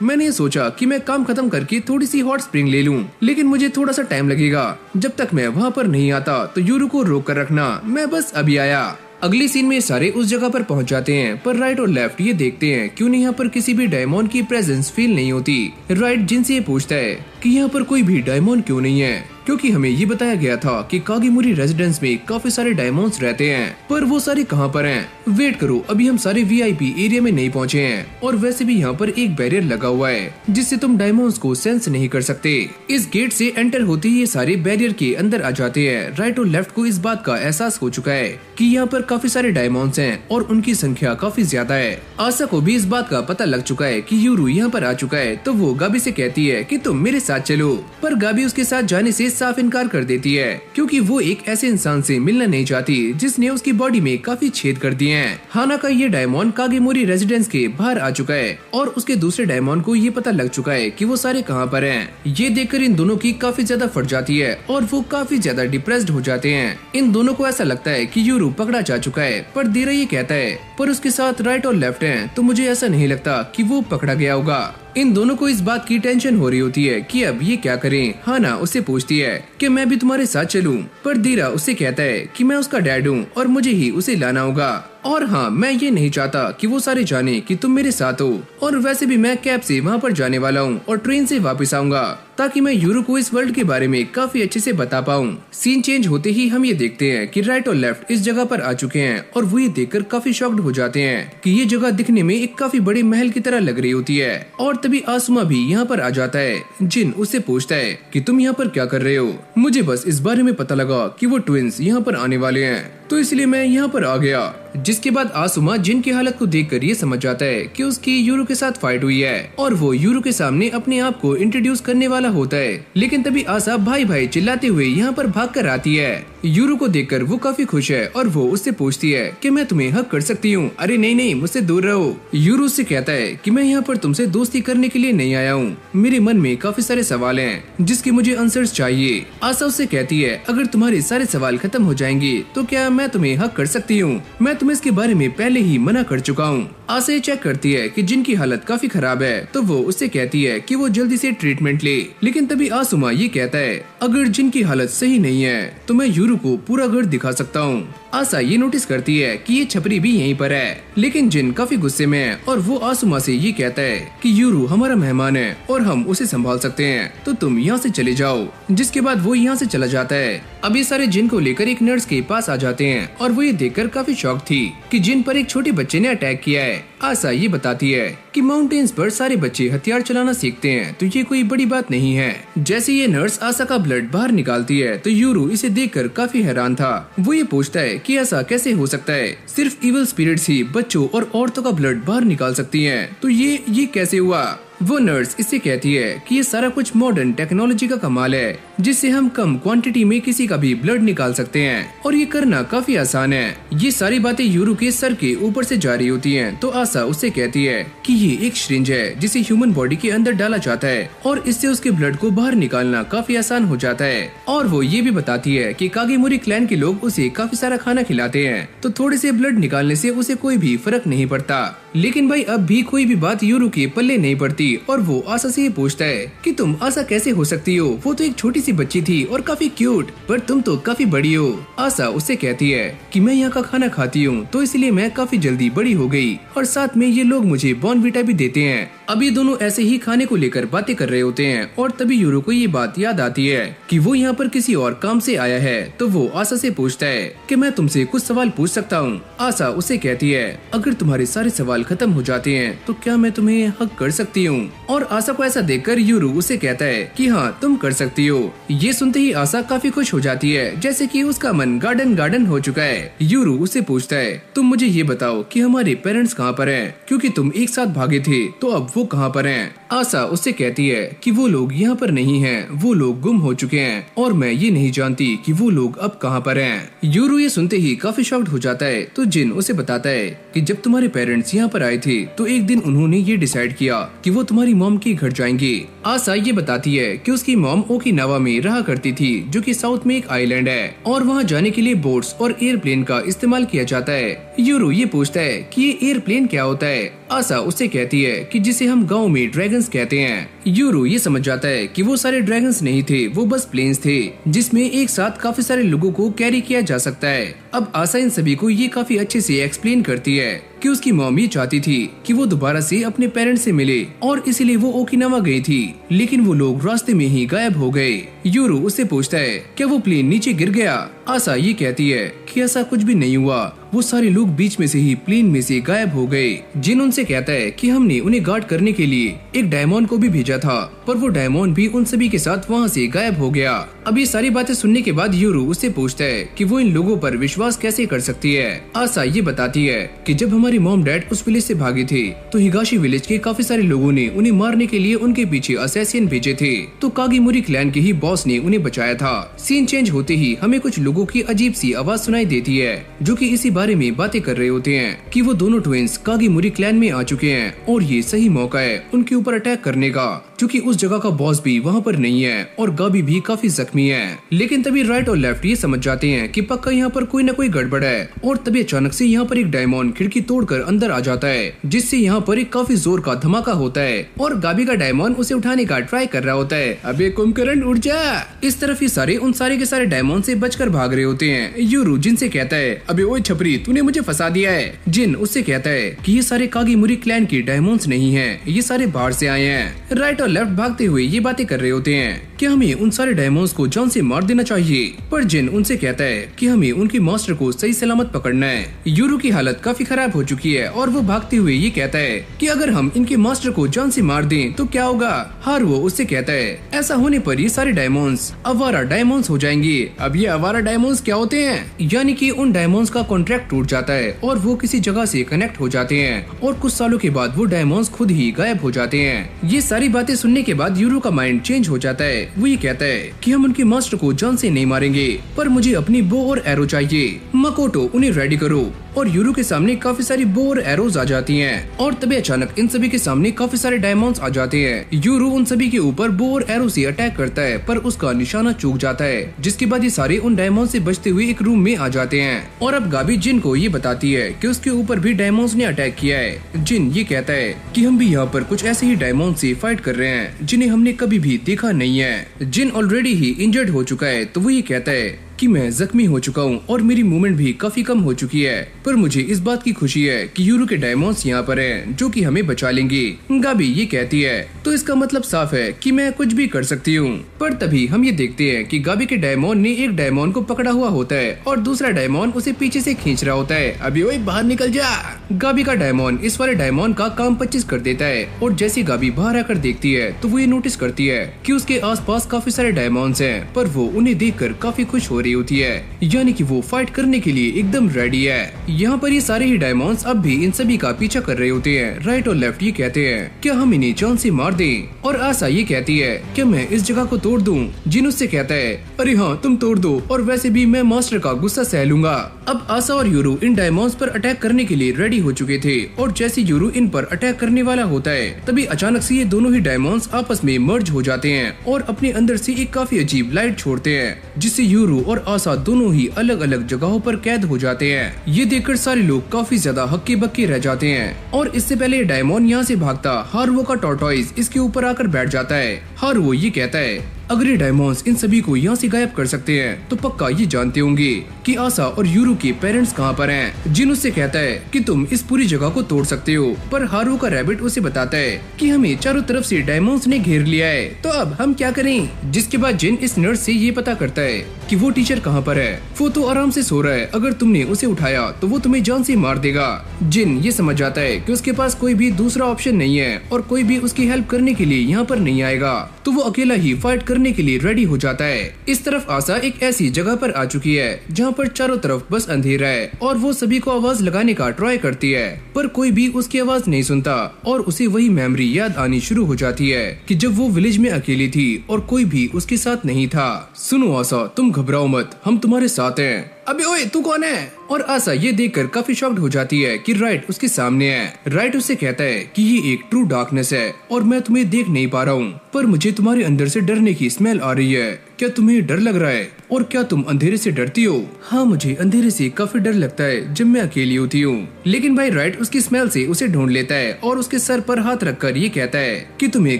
मैंने सोचा कि मैं काम खत्म करके थोड़ी सी हॉट स्प्रिंग ले लूँ, लेकिन मुझे थोड़ा सा टाइम लगेगा। जब तक मैं वहाँ पर नहीं आता तो यूरू को रोक कर रखना, मैं बस अभी आया। अगली सीन में सारे उस जगह पर पहुंच जाते हैं, पर राइट और लेफ्ट ये देखते हैं क्यों नहीं यहाँ पर किसी भी डायमंड की प्रेजेंस फील नहीं होती। राइट जिन से ये पूछता है कि यहाँ पर कोई भी डायमंड क्यों नहीं है, क्योंकि हमें ये बताया गया था कि कागेमोरी रेजिडेंस में काफी सारे डायमंड्स रहते हैं, पर वो सारे कहाँ पर हैं? वेट करो, अभी हम सारे वीआईपी एरिया में नहीं पहुँचे हैं और वैसे भी यहाँ पर एक बैरियर लगा हुआ है जिससे तुम डायमंड्स को सेंस नहीं कर सकते। इस गेट से एंटर होते ही ये सारे बैरियर के अंदर आ जाते हैं। राइट और लेफ्ट को इस बात का एहसास हो चुका है कि यहाँ पर काफी सारे डायमंड्स हैं और उनकी संख्या काफी ज्यादा है। आशा को भी इस बात का पता लग चुका है कि यूरू यहाँ पर आ चुका है, तो वो गाबी से कहती है कि तुम मेरे साथ चलो, पर गाबी उसके साथ जाने से साफ इनकार कर देती है क्योंकि वो एक ऐसे इंसान से मिलना नहीं चाहती जिसने उसकी बॉडी में काफी छेद कर दिए हैं। हाना ये डायमंड कागेमोरी रेजिडेंस के बाहर आ चुका है और उसके दूसरे डायमंड को ये पता लग चुका है कि वो सारे कहाँ पर हैं। ये देखकर इन दोनों की काफी ज्यादा फट जाती है और वो काफी ज्यादा डिप्रेस्ड हो जाते हैं। इन दोनों को ऐसा लगता है कि यूरू पकड़ा जा चुका है, पर धीरे ये कहता है पर उसके साथ राइट और लेफ्ट हैं, तो मुझे ऐसा नहीं लगता कि वो पकड़ा गया होगा। इन दोनों को इस बात की टेंशन हो रही होती है कि अब ये क्या करें। हाना उससे पूछती है कि मैं भी तुम्हारे साथ चलूं, पर धीरा उससे कहता है कि मैं उसका डैड हूँ और मुझे ही उसे लाना होगा। और हाँ, मैं ये नहीं चाहता कि वो सारे जाने कि तुम मेरे साथ हो, और वैसे भी मैं कैब से वहाँ पर जाने वाला हूँ और ट्रेन से वापस आऊंगा ताकि मैं यूरू को इस वर्ल्ड के बारे में काफी अच्छे से बता पाऊँ। सीन चेंज होते ही हम ये देखते हैं कि राइट और लेफ्ट इस जगह पर आ चुके हैं और वो ये देखकर काफी शॉक्ड हो जाते हैं कि ये जगह दिखने में एक काफी बड़े महल की तरह लग रही होती है। और तभी आसमा भी यहाँ पर आ जाता है। जिन उससे पूछता है कि तुम यहाँ पर क्या कर रहे हो? मुझे बस इस बारे में पता लगा कि वो ट्विंस यहाँ पर आने वाले हैं, तो इसलिए मैं यहाँ पर आ गया। जिसके बाद आसुमा जिन की हालत को देखकर ये समझ जाता है कि उसकी यूरू के साथ फाइट हुई है और वो यूरू के सामने अपने आप को इंट्रोड्यूस करने वाला होता है। लेकिन तभी आशा भाई भाई चिल्लाते हुए यहाँ पर भाग कर आती है। यूरू को देखकर वो काफी खुश है और वो उससे पूछती है कि मैं तुम्हें हक कर सकती हूँ। अरे नहीं नहीं, मुझसे दूर रहो। यूरू उससे कहता है कि मैं यहाँ पर तुमसे दोस्ती करने के लिए नहीं आया हूँ, मेरे मन में काफी सारे सवाल हैं जिसके मुझे आंसर्स चाहिए। आशा उससे कहती है अगर तुम्हारे सारे सवाल खत्म हो जाएंगे तो क्या मैं तुम्हें हक कर सकती हूँ? मैं तुम्हें इसके बारे में पहले ही मना कर चुका हूँ। आशा ये चेक करती है कि जिनकी हालत काफी खराब है, तो वो उससे कहती है कि वो जल्दी से ट्रीटमेंट ले। लेकिन तभी आसुमा ये कहता है अगर जिनकी हालत सही नहीं है तो मैं यूरू को पूरा घर दिखा सकता हूँ। आशा ये नोटिस करती है कि ये छपरी भी यहीं पर है, लेकिन जिन काफी गुस्से में है और वो आसुमा से ये कहता है कि यूरू हमारा मेहमान है और हम उसे संभाल सकते हैं, तो तुम यहाँ से चले जाओ। जिसके बाद वो यहाँ से चला जाता है। अब ये सारे जिन को लेकर एक नर्स के पास आ जाते हैं और वो ये देखकर काफी शॉक थी कि जिन पर एक छोटे बच्चे ने अटैक किया है। आशा ये बताती है कि माउंटेन्स पर सारे बच्चे हथियार चलाना सीखते हैं, तो ये कोई बड़ी बात नहीं है। जैसे ये नर्स आशा का ब्लड बाहर निकालती है तो यूरू इसे देखकर काफी हैरान था। वो ये पूछता है कि ऐसा कैसे हो सकता है, सिर्फ इविल स्पिरिट्स ही बच्चों और औरतों का ब्लड बाहर निकाल सकती हैं, तो ये कैसे हुआ? वो नर्स इससे कहती है कि ये सारा कुछ मॉडर्न टेक्नोलॉजी का कमाल है जिससे हम कम क्वांटिटी में किसी का भी ब्लड निकाल सकते हैं और ये करना काफी आसान है। ये सारी बातें यूरू के सर के ऊपर से जारी होती हैं, तो आशा उससे कहती है कि ये एक श्रिंज है जिसे ह्यूमन बॉडी के अंदर डाला जाता है और इससे उसके ब्लड को बाहर निकालना काफी आसान हो जाता है। और वो ये भी बताती है कि कागेमोरी क्लैन के लोग उसे काफी सारा खाना खिलाते हैं, तो थोड़े से ब्लड निकालने से उसे कोई भी फर्क नहीं पड़ता। लेकिन भाई अब भी कोई भी बात यूरू के पल्ले नहीं पड़ती और वो आशा से ये पूछता है कि तुम आशा कैसे हो सकती हो? वो तो एक छोटी सी बच्ची थी और काफी क्यूट, पर तुम तो काफी बड़ी हो। आशा उससे कहती है कि मैं यहाँ का खाना खाती हूँ, तो इसलिए मैं काफी जल्दी बड़ी हो गई और साथ में ये लोग मुझे बॉर्नवीटा भी देते हैं। अब ये दोनों ऐसे ही खाने को लेकर बातें कर रहे होते हैं और तभी यूरो को ये बात याद आती है कि वो यहाँ पर किसी और काम से आया है। तो वो आशा से पूछता है कि मैं तुमसे कुछ सवाल पूछ सकता हूँ। आशा उसे कहती है अगर तुम्हारे सारे सवाल खत्म हो जाते हैं तो क्या मैं तुम्हें हक कर सकती हूँ। और आशा को ऐसा देखकर यूरो उसे कहता है कि हाँ तुम कर सकती हो। ये सुनते ही आशा काफी खुश हो जाती है, जैसे कि उसका मन गार्डन हो चुका है। यूरो उससे पूछता है तुम मुझे ये बताओ कि हमारे पेरेंट्स कहाँ पर हैं, क्योंकि तुम एक साथ भागे थे तो अब वो कहाँ पर हैं। आशा उससे कहती है कि वो लोग यहाँ पर नहीं हैं, वो लोग गुम हो चुके हैं और मैं ये नहीं जानती कि वो लोग अब कहाँ पर हैं। यूरो ये सुनते ही काफी शॉक्ड हो जाता है। तो जिन उसे बताता है कि जब तुम्हारे पेरेंट्स यहाँ पर आए थे तो एक दिन उन्होंने ये डिसाइड किया कि वो तुम्हारी मॉम के घर जाएंगे। आशा ये बताती है कि उसकी मॉम ओकिनावा में रहा करती थी, जो कि साउथ में एक आइलैंड है और वहाँ जाने के लिए बोट्स और एयरप्लेन का इस्तेमाल किया जाता है। यूरो ये पूछता है कि ये एयरप्लेन क्या होता है। आशा उससे कहती है कि जिसे हम गांव में ड्रैगन्स कहते हैं। यूरो ये समझ जाता है कि वो सारे ड्रैगन्स नहीं थे, वो बस प्लेन्स थे जिसमें एक साथ काफी सारे लोगों को कैरी किया जा सकता है। अब आशा इन सभी को ये काफी अच्छे से एक्सप्लेन करती है कि उसकी मॉम ये चाहती थी कि वो दोबारा से अपने पेरेंट्स से मिले और इसीलिए वो ओकिनावा गई थी, लेकिन वो लोग रास्ते में ही गायब हो गए। यूरो उससे पूछता है क्या वो प्लेन नीचे गिर गया। आशा ये कहती है कि ऐसा कुछ भी नहीं हुआ, वो सारे लोग बीच में से ही प्लेन में से गायब हो गए। जिन उनसे कहता है कि हमने उन्हें गार्ड करने के लिए एक डायमंड को भी भेजा था, पर वो डायमंड भी उन सभी के साथ वहाँ से गायब हो गया। अब ये सारी बातें सुनने के बाद यूरो उससे पूछता है कि वो इन लोगों पर विश्वास कैसे कर सकती है। आशा ये बताती है कि जब हमारी मॉम डैड उस विलेज से भागे थे तो हिगाशी विलेज के काफी सारे लोगों ने उन्हें मारने के लिए उनके पीछे असैसिन भेजे थे, तो कागीमुरी क्लैन के ही बॉस ने उन्हें बचाया था। सीन चेंज होते ही हमें कुछ लोगों की अजीब सी आवाज सुनाई देती है, जो कि इसी बारे में बातें कर रहे होते हैं कि वो दोनों ट्विंस कागीमुरी क्लैन में आ चुके हैं और ये सही मौका है उनके ऊपर अटैक करने का, क्योंकि उस जगह का बॉस भी वहाँ पर नहीं है और गाबी भी काफी जख्मी है। लेकिन तभी राइट और लेफ्ट ये समझ जाते हैं कि पक्का यहाँ पर कोई न कोई गड़बड़ है और तभी अचानक से यहाँ पर एक डायमंड खिड़की तोड़कर अंदर आ जाता है, जिससे यहाँ पर एक काफी जोर का धमाका होता है और गाबी का डायमंड उसे उठाने का ट्राई कर रहा होता है। अबे कुंभकर्ण उड़ जा। इस तरफ ये सारे उन सारे के सारे डायमंड से बचकर भाग रहे होते हैं। यूरो जिन से कहता है अबे ओए छपरी तूने मुझे फंसा दिया है। जिन उससे कहता है कि ये सारे कागीमुरी क्लैन के डायमंड्स नहीं हैं, ये सारे बाहर से आए हैं। राइट और लेफ्ट भागते हुए ये बातें कर रहे होते हैं कि हमें उन सारे डायमंड्स को जान से मार देना चाहिए, पर जिन उनसे कहता है कि हमें उनके मास्टर को सही सलामत पकड़ना है। यूरो की हालत काफी खराब हो चुकी है और वो भागते हुए ये कहता है कि अगर हम इनके मास्टर को जान से मार दें तो क्या होगा। हारुओ उससे कहता है ऐसा होने पर ये सारे डायमंड्स आवारा डायमंड्स हो जाएंगे। अब ये आवारा डायमंड्स क्या होते हैं, यानी कि उन डायमंड्स का कॉन्ट्रैक्ट टूट जाता है और वो किसी जगह से कनेक्ट हो जाते हैं और कुछ सालों के बाद वो डायमंड्स खुद ही गायब हो जाते हैं। ये सारी बातें सुनने के बाद यूरो का माइंड चेंज हो जाता है। वो ये कहता है कि हम उनके मास्टर को जान से नहीं मारेंगे, पर मुझे अपनी बो और एरो चाहिए। मकोटो उन्हें रेडी करो। और यूरो के सामने काफी सारी बो और एरोज आ जाती हैं और तभी अचानक इन सभी के सामने काफी सारे डायमंड्स आ जाते हैं। यूरो उन सभी के ऊपर बो और एरो से अटैक करता है, पर उसका निशाना चूक जाता है, जिसके बाद ये सारे उन डायमंड से बचते हुए एक रूम में आ जाते हैं। और अब गाबी जिन को ये बताती है कि उसके ऊपर भी डायमंड्स ने अटैक किया है। जिन ये कहता है कि हम भी यहाँ पर कुछ ऐसे ही डायमंड से फाइट कर रहे हैं जिन्हें हमने कभी भी देखा नहीं है। जिन ऑलरेडी ही इंजर्ड हो चुका है, तो वो ये कहता है कि मैं जख्मी हो चुका हूँ और मेरी मूवमेंट भी काफी कम हो चुकी है, पर मुझे इस बात की खुशी है कि यूरो के डायमंड्स यहाँ पर हैं, जो कि हमें बचा लेंगे। गाबी ये कहती है तो इसका मतलब साफ है कि मैं कुछ भी कर सकती हूँ। पर तभी हम ये देखते हैं कि गाबी के डायमंड ने एक डायमंड को पकड़ा हुआ होता है और दूसरा डायमंड उसे पीछे से खींच रहा होता है। अभी ओए बाहर निकल जा। गाबी का डायमंड इस वाले डायमंड का काम 25 कर देता है और जैसी गाबी बाहर आकर देखती है तो वो ये नोटिस करती है कि उसके आसपास काफी सारे डायमंड्स हैं, पर वो उन्हें देखकर काफी खुश हो रही होती है, यानी कि वो फाइट करने के लिए एकदम रेडी है। यहाँ पर ये सारे ही डायमंड्स अब भी इन सभी का पीछा कर रहे होते हैं। राइट और लेफ्ट ये कहते हैं क्या हम इन्हें जान से मार दें, और आशा ये कहती है क्या मैं इस जगह को तोड़ दूं। जिन उससे कहता है अरे हाँ तुम तोड़ दो, और वैसे भी मैं मास्टर का गुस्सा सह लूंगा। अब आशा और यूरो इन डायमंड्स पर अटैक करने के लिए रेडी हो चुके थे और जैसे यूरो इन पर अटैक करने वाला होता है तभी अचानक से ये दोनों ही डायमंड्स आपस में मर्ज हो जाते हैं और अपने अंदर से एक काफी अजीब लाइट छोड़ते हैं, जिससे यूरो और आशा दोनों ही अलग अलग जगहों पर कैद हो जाते हैं। ये देखकर सारे लोग काफी ज्यादा हक्के बक्के रह जाते हैं और इससे पहले डायमंड यहाँ से भागता हारुओ का टॉर्टोइस इसके ऊपर आकर बैठ जाता है। हारुओ ये कहता है अगर ये डायमंड्स इन सभी को यहाँ से गायब कर सकते हैं तो पक्का ये जानते होंगे कि आसा और यूरू के पेरेंट्स कहाँ पर हैं। जिन उससे कहता है कि तुम इस पूरी जगह को तोड़ सकते हो, पर हारू का रैबिट उसे बताता है कि हमें चारों तरफ से डायमंड्स ने घेर लिया है, तो अब हम क्या करें। जिसके बाद जिन इस नर्स से ये पता करता है कि वो टीचर कहाँ पर है। वो तो आराम से सो रहा है, अगर तुमने उसे उठाया तो वो तुम्हें जान से मार देगा। जिन ये समझ जाता है कि उसके पास कोई भी दूसरा ऑप्शन नहीं है और कोई भी उसकी हेल्प करने के लिए यहाँ पर नहीं आएगा, तो वो अकेला ही फाइट करने के लिए रेडी हो जाता है। इस तरफ आसा एक ऐसी जगह पर आ चुकी है जहाँ पर चारों तरफ बस अंधेरा है और वो सभी को आवाज लगाने का ट्राई करती है, पर कोई भी उसकी आवाज नहीं सुनता और उसे वही मेमोरी याद आनी शुरू हो जाती है कि जब वो विलेज में अकेली थी और कोई भी उसके साथ नहीं था। सुनो आसा, तुम घबराओ मत, हम तुम्हारे साथ हैं। अबे ओए, तू कौन है? और आसा ये देखकर काफी शॉक्ड हो जाती है कि राइट उसके सामने है। राइट उससे कहता है कि ये एक ट्रू डार्कनेस है और मैं तुम्हें देख नहीं पा रहा हूँ, पर मुझे तुम्हारे अंदर से डरने की स्मेल आ रही है। क्या तुम्हें डर लग रहा है? और क्या तुम अंधेरे से डरती हो? हाँ, मुझे अंधेरे से काफी डर लगता है जब मैं अकेली होती हूँ। लेकिन भाई राइट उसकी स्मेल से उसे ढूंढ लेता है और उसके सर पर हाथ रखकर ये कहता है कि तुम्हें